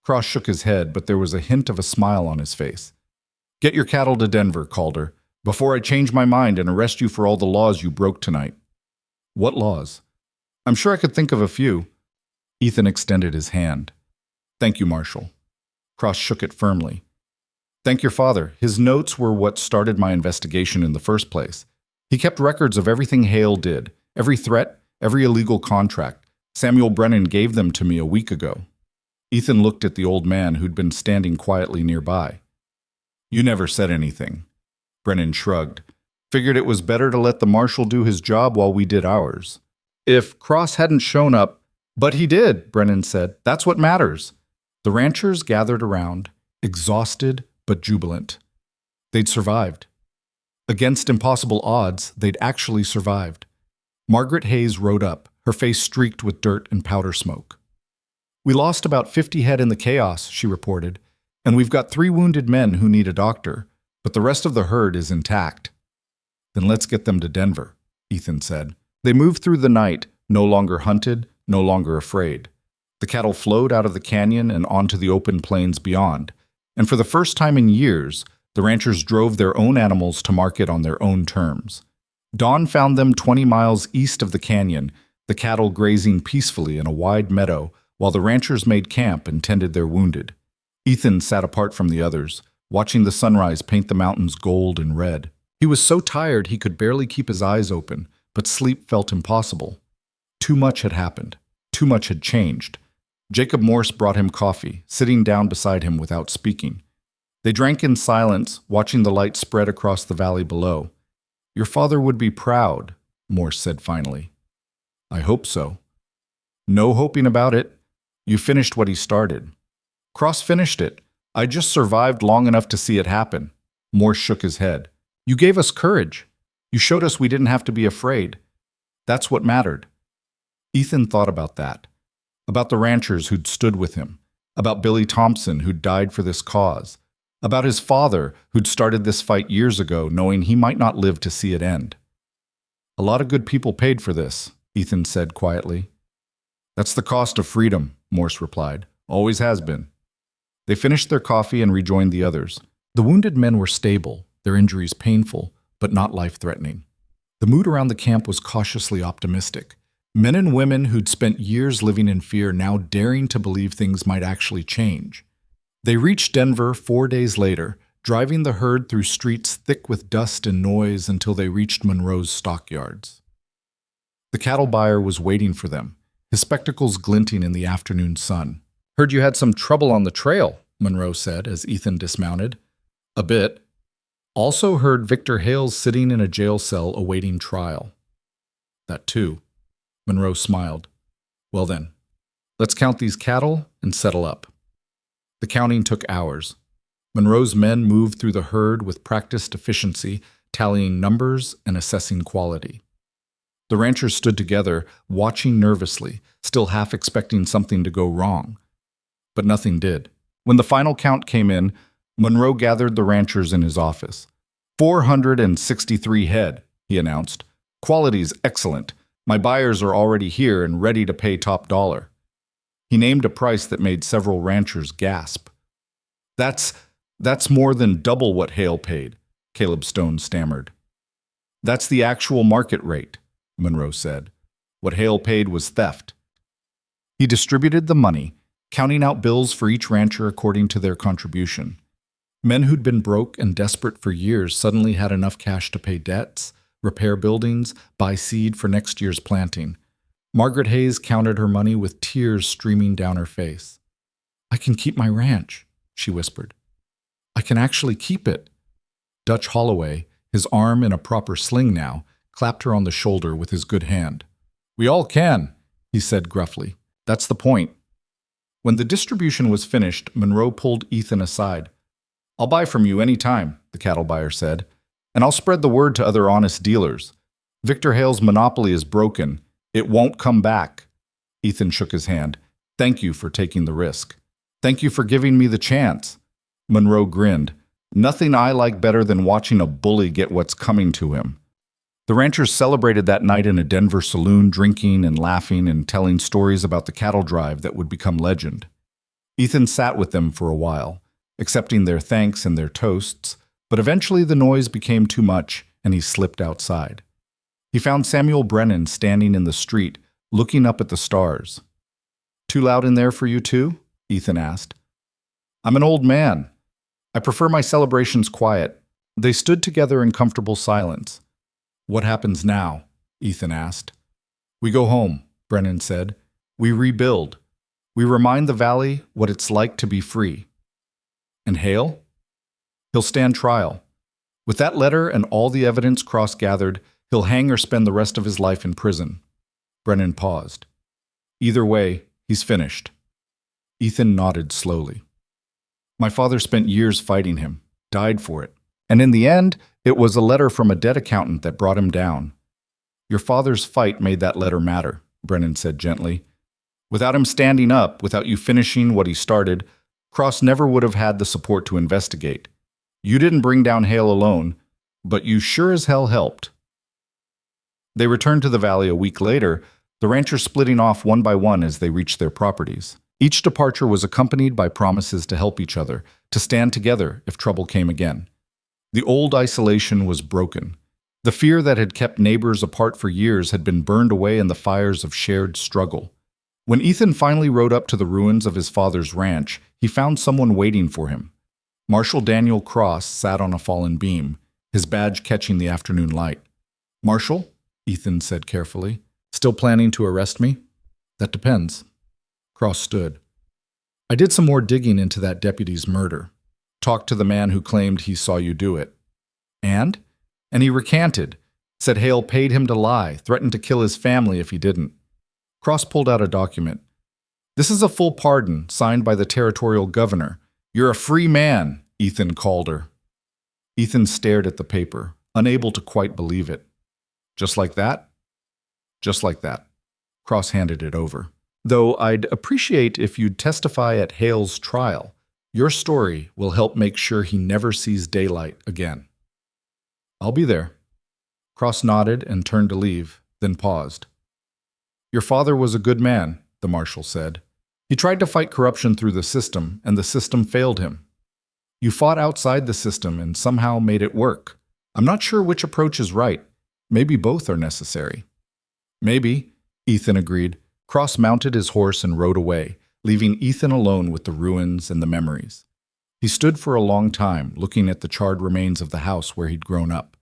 Cross shook his head, but there was a hint of a smile on his face. "Get your cattle to Denver, Calder, before I change my mind and arrest you for all the laws you broke tonight." "What laws?" "I'm sure I could think of a few." Ethan extended his hand. "Thank you, Marshal." Cross shook it firmly. Thank your father. His notes were what started my investigation in the first place. He kept records of everything Hale did, every threat, every illegal contract. Samuel Brennan gave them to me a week ago. Ethan looked at the old man who'd been standing quietly nearby. You never said anything. Brennan shrugged. Figured it was better to let the marshal do his job while we did ours. If Cross hadn't shown up, but he did, Brennan said. That's what matters. The ranchers gathered around, exhausted but jubilant. They'd survived. Against impossible odds, they'd actually survived. Margaret Hayes rode up, her face streaked with dirt and powder smoke. We lost about 50 head in the chaos, she reported, and we've got 3 wounded men who need a doctor, but the rest of the herd is intact. Then let's get them to Denver, Ethan said. They moved through the night, no longer hunted, no longer afraid. The cattle flowed out of the canyon and onto the open plains beyond, and for the first time in years, the ranchers drove their own animals to market on their own terms. Dawn found them 20 miles east of the canyon, the cattle grazing peacefully in a wide meadow, while the ranchers made camp and tended their wounded. Ethan sat apart from the others, watching the sunrise paint the mountains gold and red. He was so tired he could barely keep his eyes open, but sleep felt impossible. Too much had happened. Too much had changed. Jacob Morse brought him coffee, sitting down beside him without speaking. They drank in silence, watching the light spread across the valley below. Your father would be proud, Morse said finally. I hope so. No hoping about it. You finished what he started. Cross finished it. I just survived long enough to see it happen. Morse shook his head. You gave us courage. You showed us we didn't have to be afraid. That's what mattered. Ethan thought about that. About the ranchers who'd stood with him. About Billy Thompson who'd died for this cause. About his father who'd started this fight years ago knowing he might not live to see it end. A lot of good people paid for this, Ethan said quietly. That's the cost of freedom, Morse replied. Always has been. They finished their coffee and rejoined the others. The wounded men were stable, their injuries painful, but not life-threatening. The mood around the camp was cautiously optimistic. Men and women who'd spent years living in fear now daring to believe things might actually change. They reached Denver 4 days later, driving the herd through streets thick with dust and noise until they reached Monroe's stockyards. The cattle buyer was waiting for them, his spectacles glinting in the afternoon sun. Heard you had some trouble on the trail, Monroe said as Ethan dismounted. A bit. Also heard Victor Hale sitting in a jail cell awaiting trial. That too. Monroe smiled. Well then, let's count these cattle and settle up. The counting took hours. Monroe's men moved through the herd with practiced efficiency, tallying numbers and assessing quality. The ranchers stood together, watching nervously, still half expecting something to go wrong. But nothing did. When the final count came in, Monroe gathered the ranchers in his office. 463 head, he announced. Quality's excellent. My buyers are already here and ready to pay top dollar. He named a price that made several ranchers gasp. That's more than double what Hale paid, Caleb Stone stammered. That's the actual market rate, Monroe said. What Hale paid was theft. He distributed the money, counting out bills for each rancher according to their contribution. Men who'd been broke and desperate for years suddenly had enough cash to pay debts, repair buildings, buy seed for next year's planting. Margaret Hayes counted her money with tears streaming down her face. I can keep my ranch, she whispered. I can actually keep it. Dutch Holloway, his arm in a proper sling now, clapped her on the shoulder with his good hand. We all can, he said gruffly. That's the point. When the distribution was finished, Monroe pulled Ethan aside. I'll buy from you any time, the cattle buyer said, and I'll spread the word to other honest dealers. Victor Hale's monopoly is broken. It won't come back. Ethan shook his hand. Thank you for taking the risk. Thank you for giving me the chance. Monroe grinned. Nothing I like better than watching a bully get what's coming to him. The ranchers celebrated that night in a Denver saloon, drinking and laughing and telling stories about the cattle drive that would become legend. Ethan sat with them for a while, accepting their thanks and their toasts, but eventually the noise became too much and he slipped outside. He found Samuel Brennan standing in the street, looking up at the stars. Too loud in there for you too? Ethan asked. I'm an old man. I prefer my celebrations quiet." They stood together in comfortable silence. "What happens now?" Ethan asked. "We go home," Brennan said. "We rebuild. We remind the valley what it's like to be free." "And Hale?" "He'll stand trial. With that letter and all the evidence cross-gathered, he'll hang or spend the rest of his life in prison." Brennan paused. "Either way, he's finished." Ethan nodded slowly. "My father spent years fighting him, died for it. And in the end, it was a letter from a debt accountant that brought him down." "Your father's fight made that letter matter," Brennan said gently. "Without him standing up, without you finishing what he started, Cross never would have had the support to investigate. You didn't bring down Hale alone, but you sure as hell helped." They returned to the valley a week later, the ranchers splitting off one by one as they reached their properties. Each departure was accompanied by promises to help each other, to stand together if trouble came again. The old isolation was broken. The fear that had kept neighbors apart for years had been burned away in the fires of shared struggle. When Ethan finally rode up to the ruins of his father's ranch, he found someone waiting for him. Marshal Daniel Cross sat on a fallen beam, his badge catching the afternoon light. "Marshal," Ethan said carefully, "still planning to arrest me?" "That depends." Cross stood. "I did some more digging into that deputy's murder. Talked to the man who claimed he saw you do it." "And?" "And he recanted. Said Hale paid him to lie, threatened to kill his family if he didn't." Cross pulled out a document. "This is a full pardon, signed by the territorial governor. You're a free man, Ethan Calder." Ethan stared at the paper, unable to quite believe it. "Just like that?" "Just like that." Cross handed it over. "Though I'd appreciate if you'd testify at Hale's trial. Your story will help make sure he never sees daylight again." "I'll be there." Cross nodded and turned to leave, then paused. "Your father was a good man," the marshal said. "He tried to fight corruption through the system, and the system failed him. You fought outside the system and somehow made it work. I'm not sure which approach is right. Maybe both are necessary." "Maybe," Ethan agreed. Cross mounted his horse and rode away, leaving Ethan alone with the ruins and the memories. He stood for a long time, looking at the charred remains of the house where he'd grown up.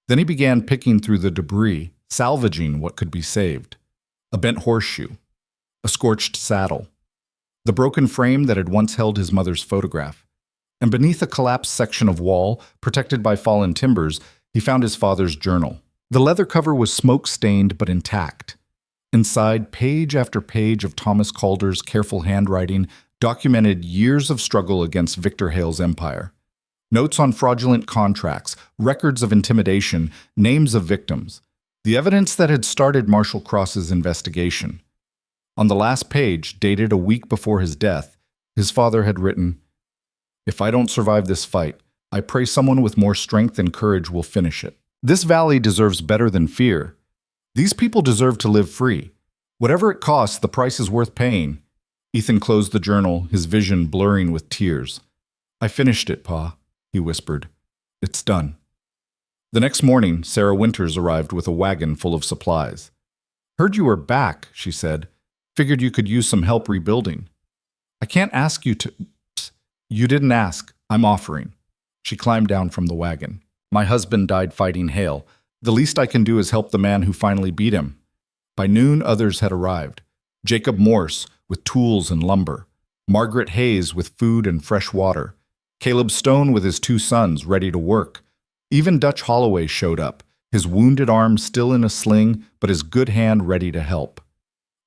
Then he began picking through the debris, salvaging what could be saved. A bent horseshoe, a scorched saddle, the broken frame that had once held his mother's photograph. And beneath a collapsed section of wall, protected by fallen timbers, he found his father's journal. The leather cover was smoke-stained but intact. Inside, page after page of Thomas Calder's careful handwriting documented years of struggle against Victor Hale's empire. Notes on fraudulent contracts, records of intimidation, names of victims. The evidence that had started Marshal Cross's investigation. On the last page, dated a week before his death, his father had written, "If I don't survive this fight, I pray someone with more strength and courage will finish it. This valley deserves better than fear. These people deserve to live free. Whatever it costs, the price is worth paying." Ethan closed the journal, his vision blurring with tears. "I finished it, Pa," he whispered. "It's done." The next morning, Sarah Winters arrived with a wagon full of supplies. "Heard you were back," she said. "Figured you could use some help rebuilding." "I can't ask you to—" "You didn't ask. I'm offering." She climbed down from the wagon. "My husband died fighting Hale. The least I can do is help the man who finally beat him." By noon, others had arrived. Jacob Morse with tools and lumber. Margaret Hayes with food and fresh water. Caleb Stone with his 2 sons ready to work. Even Dutch Holloway showed up, his wounded arm still in a sling, but his good hand ready to help.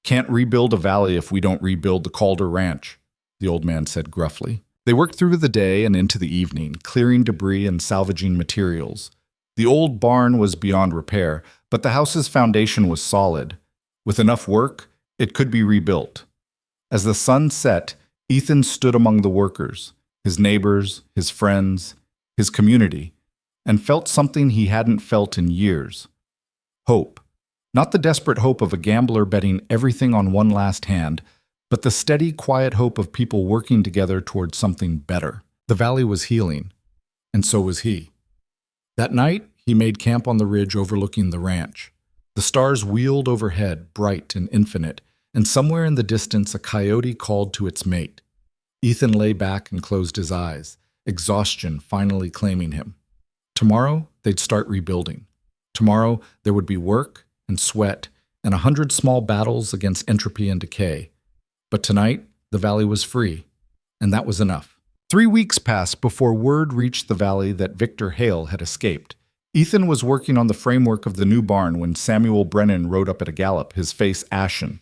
"Can't rebuild a valley if we don't rebuild the Calder Ranch," the old man said gruffly. They worked through the day and into the evening, clearing debris and salvaging materials. The old barn was beyond repair, but the house's foundation was solid. With enough work, it could be rebuilt. As the sun set, Ethan stood among the workers, his neighbors, his friends, his community, and felt something he hadn't felt in years. Hope. Not the desperate hope of a gambler betting everything on one last hand, but the steady, quiet hope of people working together towards something better. The valley was healing, and so was he. That night, he made camp on the ridge overlooking the ranch. The stars wheeled overhead, bright and infinite, and somewhere in the distance a coyote called to its mate. Ethan lay back and closed his eyes, exhaustion finally claiming him. Tomorrow, they'd start rebuilding. Tomorrow, there would be work and sweat and 100 small battles against entropy and decay. But tonight, the valley was free, and that was enough. 3 weeks passed before word reached the valley that Victor Hale had escaped. Ethan was working on the framework of the new barn when Samuel Brennan rode up at a gallop, his face ashen.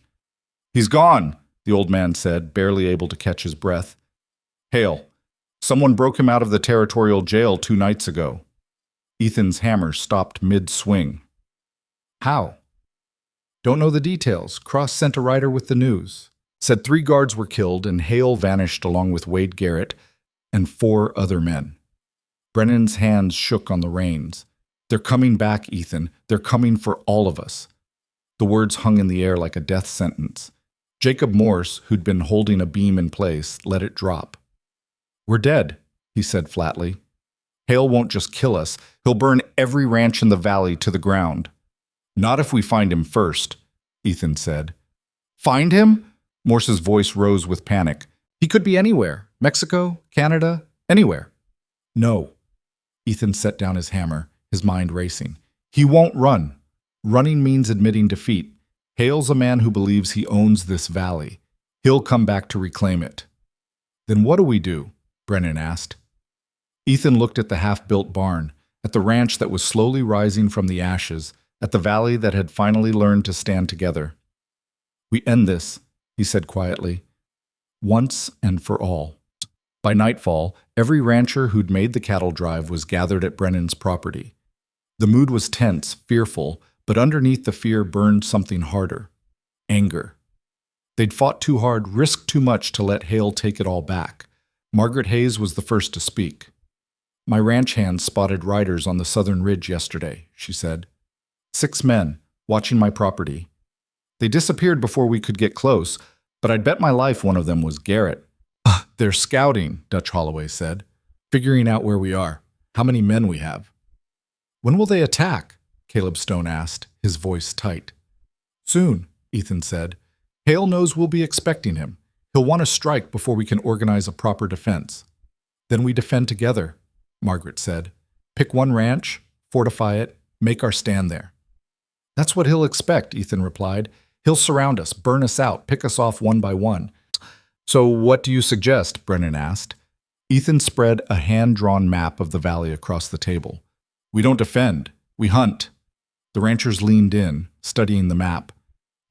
"He's gone," the old man said, barely able to catch his breath. "Hale, someone broke him out of the territorial jail 2 nights ago." Ethan's hammer stopped mid-swing. "How?" "Don't know the details. Cross sent a rider with the news. Said 3 guards were killed and Hale vanished along with Wade Garrett and 4 other men." Brennan's hands shook on the reins. "They're coming back, Ethan. They're coming for all of us." The words hung in the air like a death sentence. Jacob Morse, who'd been holding a beam in place, let it drop. "We're dead," he said flatly. "Hale won't just kill us. He'll burn every ranch in the valley to the ground." "Not if we find him first," Ethan said. "Find him?" Morse's voice rose with panic. "He could be anywhere. Mexico, Canada, anywhere." "No." Ethan set down his hammer, his mind racing. "He won't run. Running means admitting defeat. Hale's a man who believes he owns this valley. He'll come back to reclaim it." "Then what do we do?" Brennan asked. Ethan looked at the half-built barn, at the ranch that was slowly rising from the ashes, at the valley that had finally learned to stand together. "We end this," he said quietly, "once and for all." By nightfall, every rancher who'd made the cattle drive was gathered at Brennan's property. The mood was tense, fearful, but underneath the fear burned something harder: anger. They'd fought too hard, risked too much to let Hale take it all back. Margaret Hayes was the first to speak. "My ranch hands spotted riders on the southern ridge yesterday," she said. 6 men, watching my property. They disappeared before we could get close, but I'd bet my life one of them was Garrett. "They're scouting," Dutch Holloway said. "Figuring out where we are, how many men we have." "When will they attack?" Caleb Stone asked, his voice tight. "Soon," Ethan said. "Hale knows we'll be expecting him. He'll want to strike before we can organize a proper defense." "Then we defend together," Margaret said. "Pick one ranch, fortify it, make our stand there." "That's what he'll expect," Ethan replied. "He'll surround us, burn us out, pick us off one by one." "So what do you suggest?" Brennan asked. Ethan spread a hand-drawn map of the valley across the table. "We don't defend, we hunt." The ranchers leaned in, studying the map.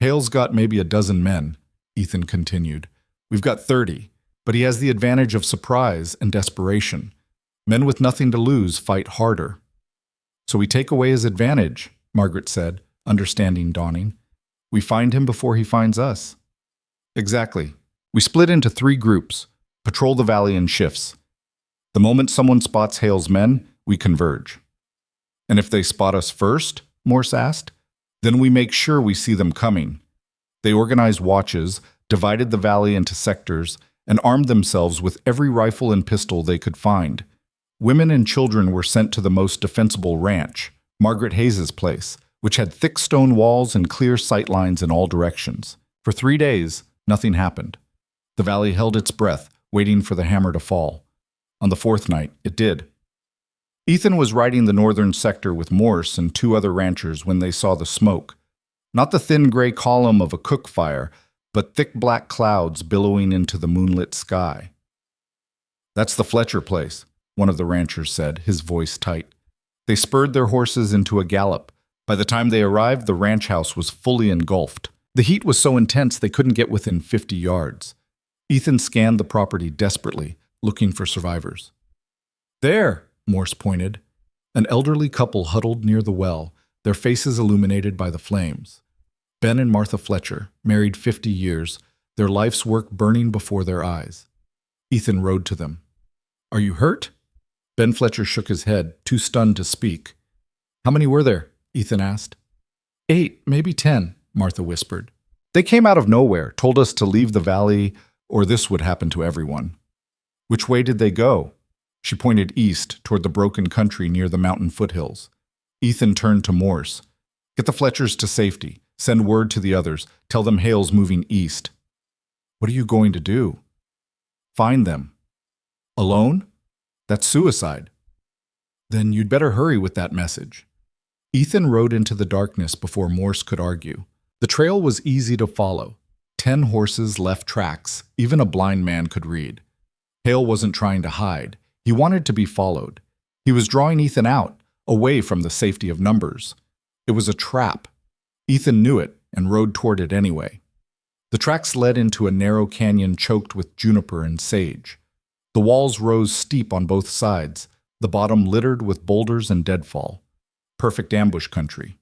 "Hale's got maybe a dozen men," Ethan continued. "We've got 30, but he has the advantage of surprise and desperation. Men with nothing to lose fight harder." "So we take away his advantage," Margaret said, understanding dawning. "We find him before he finds us." "Exactly. We split into 3 groups, patrol the valley in shifts. The moment someone spots Hale's men, we converge." "And if they spot us first?" Morse asked. "Then we make sure we see them coming." They organized watches, divided the valley into sectors, and armed themselves with every rifle and pistol they could find. Women and children were sent to the most defensible ranch, Margaret Hayes's place, which had thick stone walls and clear sight lines in all directions. For 3 days, nothing happened. The valley held its breath, waiting for the hammer to fall. On the 4th night, it did. Ethan was riding the northern sector with Morse and 2 other ranchers when they saw the smoke. Not the thin gray column of a cook fire, but thick black clouds billowing into the moonlit sky. "That's the Fletcher place," one of the ranchers said, his voice tight. They spurred their horses into a gallop. By the time they arrived, the ranch house was fully engulfed. The heat was so intense they couldn't get within 50 yards. Ethan scanned the property desperately, looking for survivors. "There," Morse pointed. An elderly couple huddled near the well, their faces illuminated by the flames. Ben and Martha Fletcher, married 50 years, their life's work burning before their eyes. Ethan rode to them. "Are you hurt?" Ben Fletcher shook his head, too stunned to speak. "How many were there?" Ethan asked. 8, maybe 10, Martha whispered. "They came out of nowhere, told us to leave the valley, or this would happen to everyone." "Which way did they go?" She pointed east, toward the broken country near the mountain foothills. Ethan turned to Morse. "Get the Fletchers to safety. Send word to the others. Tell them Hale's moving east." "What are you going to do?" "Find them." "Alone?" That's suicide. Then you'd better hurry with that message. Ethan rode into the darkness before Morse could argue. The trail was easy to follow. 10 horses left tracks, even a blind man could read. Hale wasn't trying to hide. He wanted to be followed. He was drawing Ethan out, away from the safety of numbers. It was a trap. Ethan knew it and rode toward it anyway. The tracks led into a narrow canyon choked with juniper and sage. The walls rose steep on both sides, the bottom littered with boulders and deadfall. Perfect ambush country.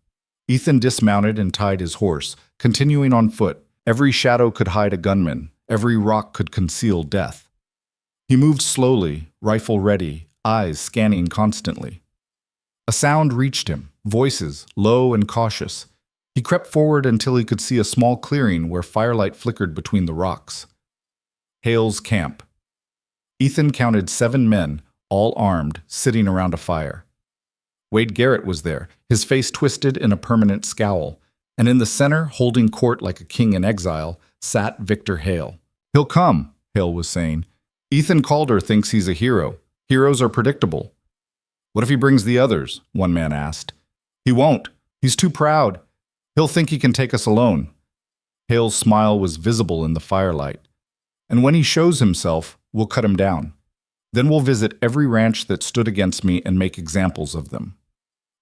Ethan dismounted and tied his horse, continuing on foot. Every shadow could hide a gunman. Every rock could conceal death. He moved slowly, rifle ready, eyes scanning constantly. A sound reached him, voices, low and cautious. He crept forward until he could see a small clearing where firelight flickered between the rocks. Hale's camp. Ethan counted 7 men, all armed, sitting around a fire. Wade Garrett was there, his face twisted in a permanent scowl, and in the center, holding court like a king in exile, sat Victor Hale. "He'll come," Hale was saying. "Ethan Calder thinks he's a hero. Heroes are predictable." "What if he brings the others?" one man asked. "He won't. He's too proud. He'll think he can take us alone." Hale's smile was visible in the firelight. "And when he shows himself, we'll cut him down. Then we'll visit every ranch that stood against me and make examples of them.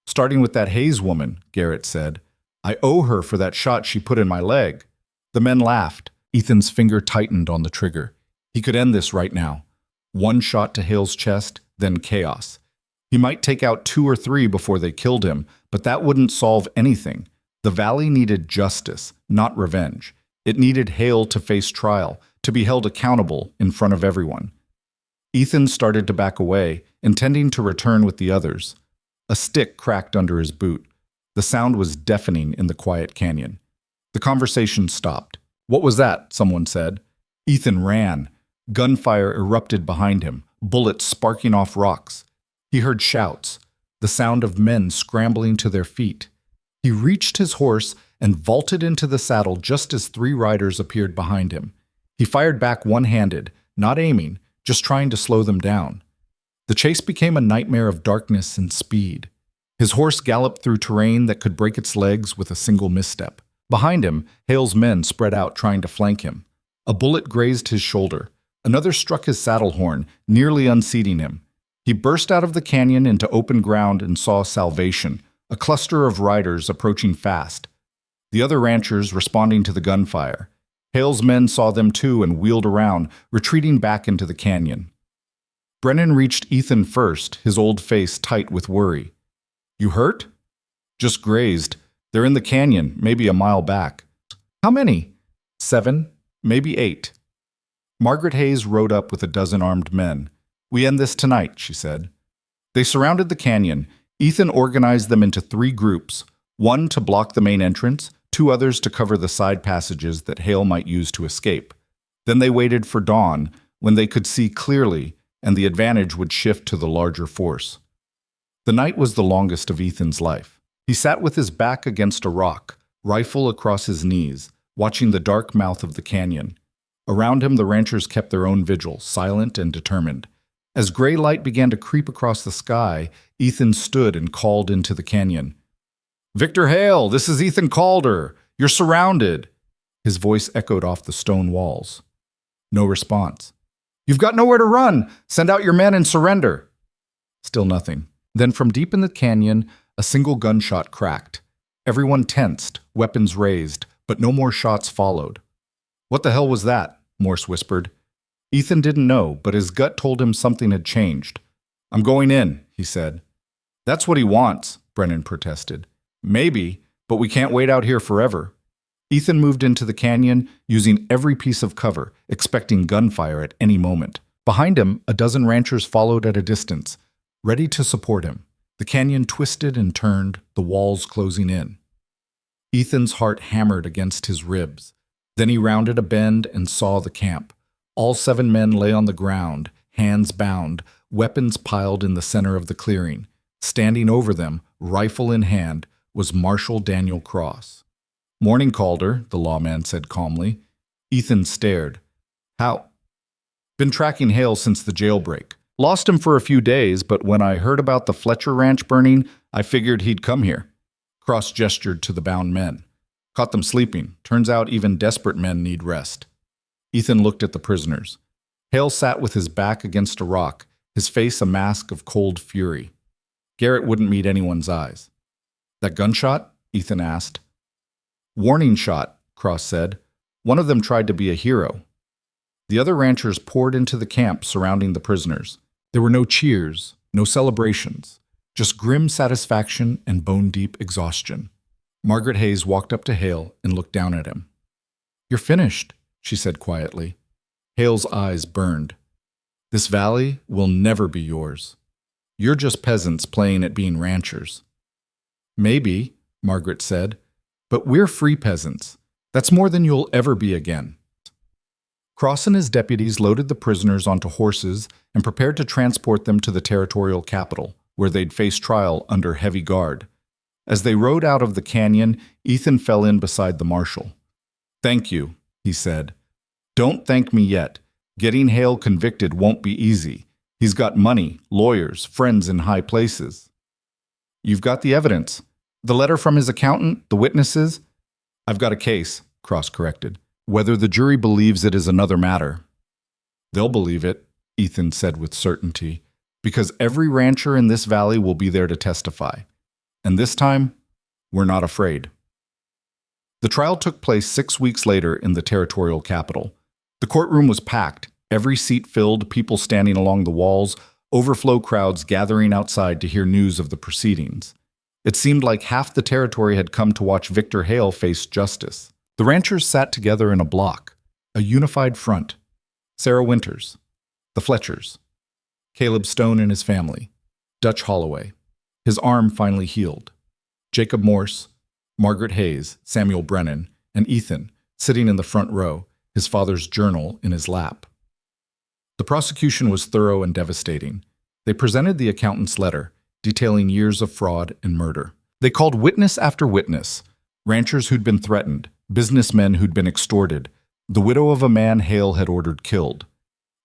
Starting with that Hayes woman," Garrett said. "I owe her for that shot she put in my leg." The men laughed. Ethan's finger tightened on the trigger. He could end this right now. One shot to Hale's chest, then chaos. He might take out 2 or 3 before they killed him, but that wouldn't solve anything. The valley needed justice, not revenge. It needed Hale to face trial, to be held accountable in front of everyone. Ethan started to back away, intending to return with the others. A stick cracked under his boot. The sound was deafening in the quiet canyon. The conversation stopped. "What was that?" someone said. Ethan ran. Gunfire erupted behind him, bullets sparking off rocks. He heard shouts, the sound of men scrambling to their feet. He reached his horse and vaulted into the saddle just as 3 riders appeared behind him. He fired back one-handed, not aiming, just trying to slow them down. The chase became a nightmare of darkness and speed. His horse galloped through terrain that could break its legs with a single misstep. Behind him, Hale's men spread out trying to flank him. A bullet grazed his shoulder. Another struck his saddle horn, nearly unseating him. He burst out of the canyon into open ground and saw salvation, a cluster of riders approaching fast. The other ranchers responding to the gunfire. Hale's men saw them too and wheeled around, retreating back into the canyon. Brennan reached Ethan first, his old face tight with worry. "You hurt?" "Just grazed. They're in the canyon, maybe a mile back." "How many?" 7, maybe 8. Margaret Hayes rode up with a dozen armed men. "We end this tonight," she said. They surrounded the canyon. Ethan organized them into 3 groups, one to block the main entrance, 2 others to cover the side passages that Hale might use to escape. Then they waited for dawn, when they could see clearly, and the advantage would shift to the larger force. The night was the longest of Ethan's life. He sat with his back against a rock, rifle across his knees, watching the dark mouth of the canyon. Around him, the ranchers kept their own vigil, silent and determined. As gray light began to creep across the sky, Ethan stood and called into the canyon. "Victor Hale, this is Ethan Calder. You're surrounded." His voice echoed off the stone walls. No response. "You've got nowhere to run. Send out your men and surrender." Still nothing. Then from deep in the canyon, a single gunshot cracked. Everyone tensed, weapons raised, but no more shots followed. "What the hell was that?" Morse whispered. Ethan didn't know, but his gut told him something had changed. "I'm going in," he said. "That's what he wants," Brennan protested. "Maybe, but we can't wait out here forever." Ethan moved into the canyon, using every piece of cover, expecting gunfire at any moment. Behind him, a dozen ranchers followed at a distance, ready to support him. The canyon twisted and turned, the walls closing in. Ethan's heart hammered against his ribs. Then he rounded a bend and saw the camp. All 7 men lay on the ground, hands bound, weapons piled in the center of the clearing. Standing over them, rifle in hand, was Marshal Daniel Cross. "Morning, Calder," the lawman said calmly. Ethan stared. "How?" "Been tracking Hale since the jailbreak. Lost him for a few days, but when I heard about the Fletcher Ranch burning, I figured he'd come here. Cross gestured to the bound men. Caught them sleeping. Turns out even desperate men need rest. Ethan looked at the prisoners. Hale sat with his back against a rock, his face a mask of cold fury. Garrett wouldn't meet anyone's eyes. That gunshot? Ethan asked. Warning shot, Cross said. One of them tried to be a hero. The other ranchers poured into the camp surrounding the prisoners. There were no cheers, no celebrations, just grim satisfaction and bone-deep exhaustion. Margaret Hayes walked up to Hale and looked down at him. You're finished, she said quietly. Hale's eyes burned. This valley will never be yours. You're just peasants playing at being ranchers. Maybe, Margaret said, but we're free peasants. That's more than you'll ever be again. Cross and his deputies loaded the prisoners onto horses and prepared to transport them to the territorial capital, where they'd face trial under heavy guard. As they rode out of the canyon, Ethan fell in beside the marshal. Thank you, he said. Don't thank me yet. Getting Hale convicted won't be easy. He's got money, lawyers, friends in high places. You've got the evidence. The letter from his accountant, the witnesses? I've got a case, Cross corrected. Whether the jury believes it is another matter. They'll believe it, Ethan said with certainty, because every rancher in this valley will be there to testify. And this time, we're not afraid. The trial took place 6 weeks later in the territorial capital. The courtroom was packed, every seat filled, people standing along the walls, overflow crowds gathering outside to hear news of the proceedings. It seemed like half the territory had come to watch Victor Hale face justice. The ranchers sat together in a block, a unified front. Sarah Winters, the Fletchers, Caleb Stone and his family, Dutch Holloway, his arm finally healed, Jacob Morse, Margaret Hayes, Samuel Brennan, and Ethan sitting in the front row, his father's journal in his lap. The prosecution was thorough and devastating. They presented the accountant's letter, detailing years of fraud and murder. They called witness after witness, ranchers who'd been threatened, businessmen who'd been extorted, the widow of a man Hale had ordered killed.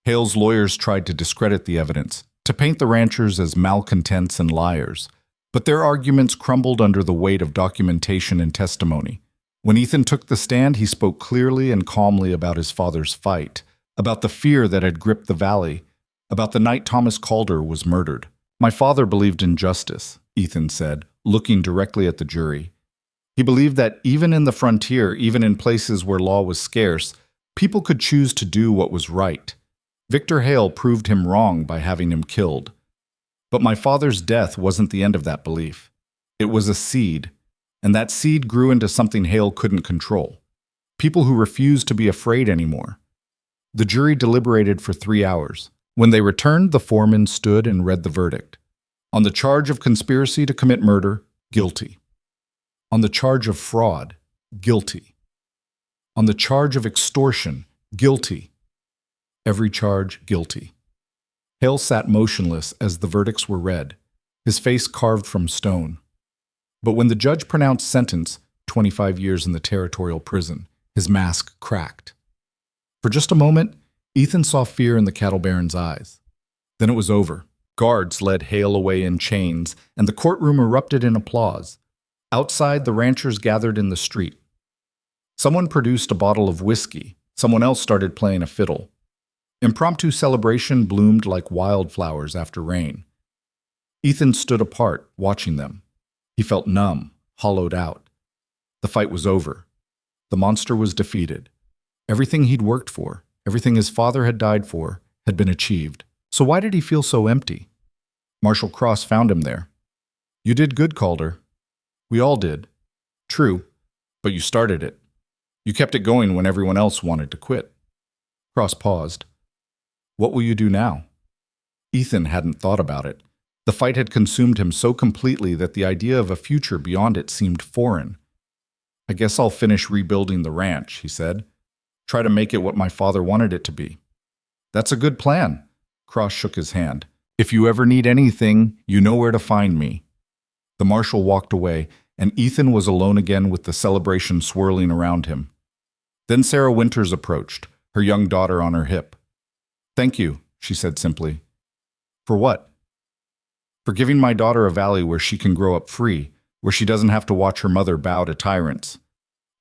Hale's lawyers tried to discredit the evidence, to paint the ranchers as malcontents and liars, but their arguments crumbled under the weight of documentation and testimony. When Ethan took the stand, he spoke clearly and calmly about his father's fight, about the fear that had gripped the valley, about the night Thomas Calder was murdered. My father believed in justice, Ethan said, looking directly at the jury. He believed that even in the frontier, even in places where law was scarce, people could choose to do what was right. Victor Hale proved him wrong by having him killed. But my father's death wasn't the end of that belief. It was a seed, and that seed grew into something Hale couldn't control. People who refused to be afraid anymore. The jury deliberated for 3 hours. When they returned, the foreman stood and read the verdict. On the charge of conspiracy to commit murder, guilty. On the charge of fraud, guilty. On the charge of extortion, guilty. Every charge, guilty. Hale sat motionless as the verdicts were read, his face carved from stone. But when the judge pronounced sentence, 25 years in the territorial prison, his mask cracked. For just a moment, Ethan saw fear in the cattle baron's eyes. Then it was over. Guards led Hale away in chains, and the courtroom erupted in applause. Outside, the ranchers gathered in the street. Someone produced a bottle of whiskey. Someone else started playing a fiddle. Impromptu celebration bloomed like wildflowers after rain. Ethan stood apart, watching them. He felt numb, hollowed out. The fight was over. The monster was defeated. Everything he'd worked for, everything his father had died for, had been achieved. So why did he feel so empty? Marshal Cross found him there. You did good, Calder. We all did. True, but you started it. You kept it going when everyone else wanted to quit. Cross paused. What will you do now? Ethan hadn't thought about it. The fight had consumed him so completely that the idea of a future beyond it seemed foreign. I guess I'll finish rebuilding the ranch, he said. Try to make it what my father wanted it to be. That's a good plan. Cross shook his hand. If you ever need anything, you know where to find me. The marshal walked away, and Ethan was alone again with the celebration swirling around him. Then Sarah Winters approached, her young daughter on her hip. Thank you, she said simply. For what? For giving my daughter a valley where she can grow up free, where she doesn't have to watch her mother bow to tyrants.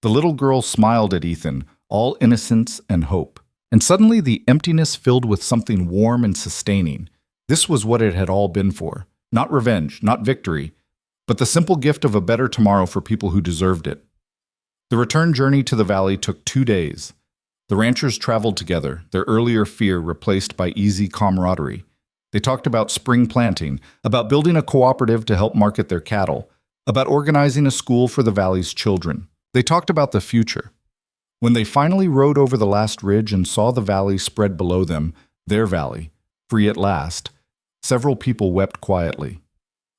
The little girl smiled at Ethan, all innocence and hope. And suddenly the emptiness filled with something warm and sustaining. This was what it had all been for. Not revenge, not victory, but the simple gift of a better tomorrow for people who deserved it. The return journey to the valley took 2 days. The ranchers traveled together, their earlier fear replaced by easy camaraderie. They talked about spring planting, about building a cooperative to help market their cattle, about organizing a school for the valley's children. They talked about the future. When they finally rode over the last ridge and saw the valley spread below them, their valley, free at last, several people wept quietly.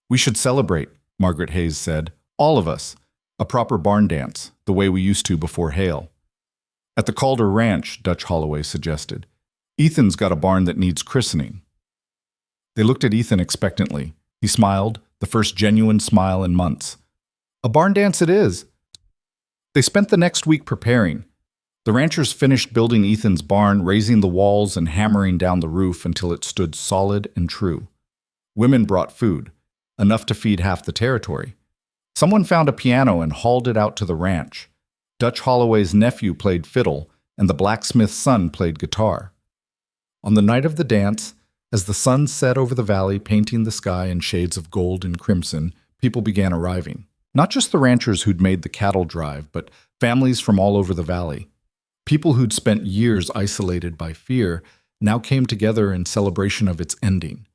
"We should celebrate," Margaret Hayes said. "All of us. A proper barn dance, the way we used to before Hale." "At the Calder Ranch," Dutch Holloway suggested. "Ethan's got a barn that needs christening." They looked at Ethan expectantly. He smiled, the first genuine smile in months. "A barn dance it is." They spent the next week preparing. The ranchers finished building Ethan's barn, raising the walls and hammering down the roof until it stood solid and true. Women brought food, enough to feed half the territory. Someone found a piano and hauled it out to the ranch. Dutch Holloway's nephew played fiddle, and the blacksmith's son played guitar. On the night of the dance, as the sun set over the valley, painting the sky in shades of gold and crimson, people began arriving. Not just the ranchers who'd made the cattle drive, but families from all over the valley. People who'd spent years isolated by fear now came together in celebration of its ending.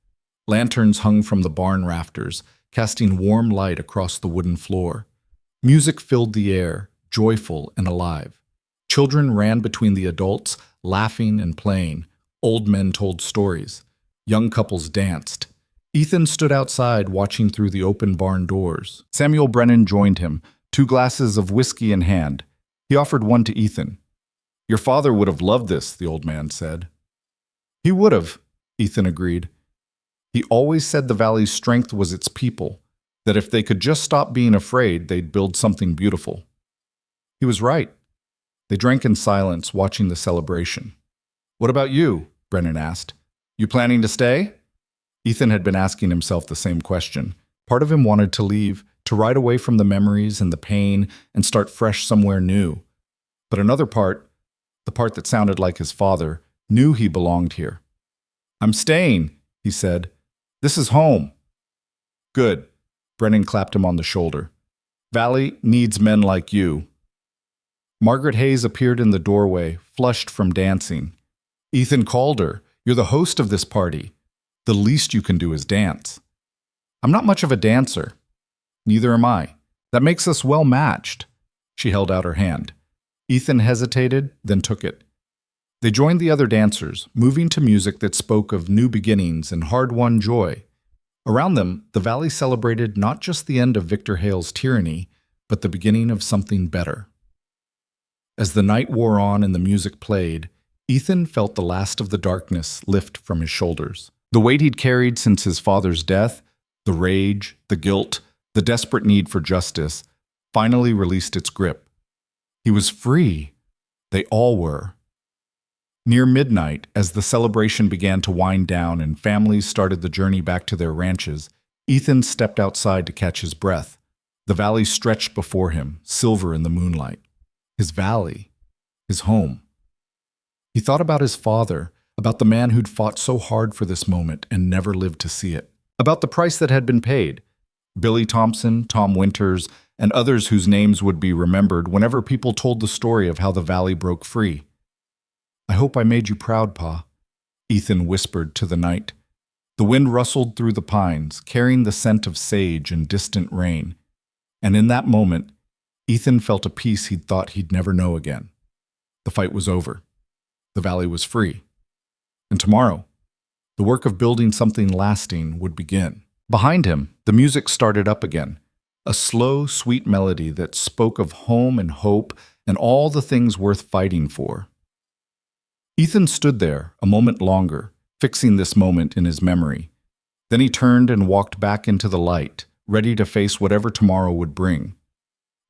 Lanterns hung from the barn rafters, casting warm light across the wooden floor. Music filled the air, joyful and alive. Children ran between the adults, laughing and playing. Old men told stories. Young couples danced. Ethan stood outside watching through the open barn doors. Samuel Brennan joined him, 2 glasses of whiskey in hand. He offered one to Ethan. "Your father would have loved this," the old man said. "He would have," Ethan agreed. "He always said the valley's strength was its people, that if they could just stop being afraid, they'd build something beautiful." He was right. They drank in silence, watching the celebration. "What about you?" Brennan asked. "You planning to stay?" Ethan had been asking himself the same question. Part of him wanted to leave, to ride away from the memories and the pain and start fresh somewhere new. But another part, the part that sounded like his father, knew he belonged here. "I'm staying," he said. "This is home." "Good." Brennan clapped him on the shoulder. "Valley needs men like you." Margaret Hayes appeared in the doorway, flushed from dancing. "Ethan Calder, you're the host of this party. The least you can do is dance." "I'm not much of a dancer." "Neither am I. That makes us well matched." She held out her hand. Ethan hesitated, then took it. They joined the other dancers, moving to music that spoke of new beginnings and hard-won joy. Around them, the valley celebrated not just the end of Victor Hale's tyranny, but the beginning of something better. As the night wore on and the music played, Ethan felt the last of the darkness lift from his shoulders. The weight he'd carried since his father's death, the rage, the guilt, the desperate need for justice, finally released its grip. He was free. They all were. Near midnight, as the celebration began to wind down and families started the journey back to their ranches, Ethan stepped outside to catch his breath. The valley stretched before him, silver in the moonlight. His valley, his home. He thought about his father, about the man who'd fought so hard for this moment and never lived to see it, about the price that had been paid. Billy Thompson, Tom Winters, and others whose names would be remembered whenever people told the story of how the valley broke free. "I hope I made you proud, Pa," Ethan whispered to the night. The wind rustled through the pines, carrying the scent of sage and distant rain. And in that moment, Ethan felt a peace he'd thought he'd never know again. The fight was over. The valley was free. And tomorrow, the work of building something lasting would begin. Behind him, the music started up again, a slow, sweet melody that spoke of home and hope and all the things worth fighting for. Ethan stood there a moment longer, fixing this moment in his memory. Then he turned and walked back into the light, ready to face whatever tomorrow would bring.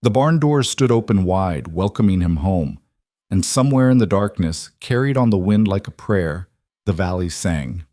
The barn doors stood open wide, welcoming him home, and somewhere in the darkness, carried on the wind like a prayer, the valley sang.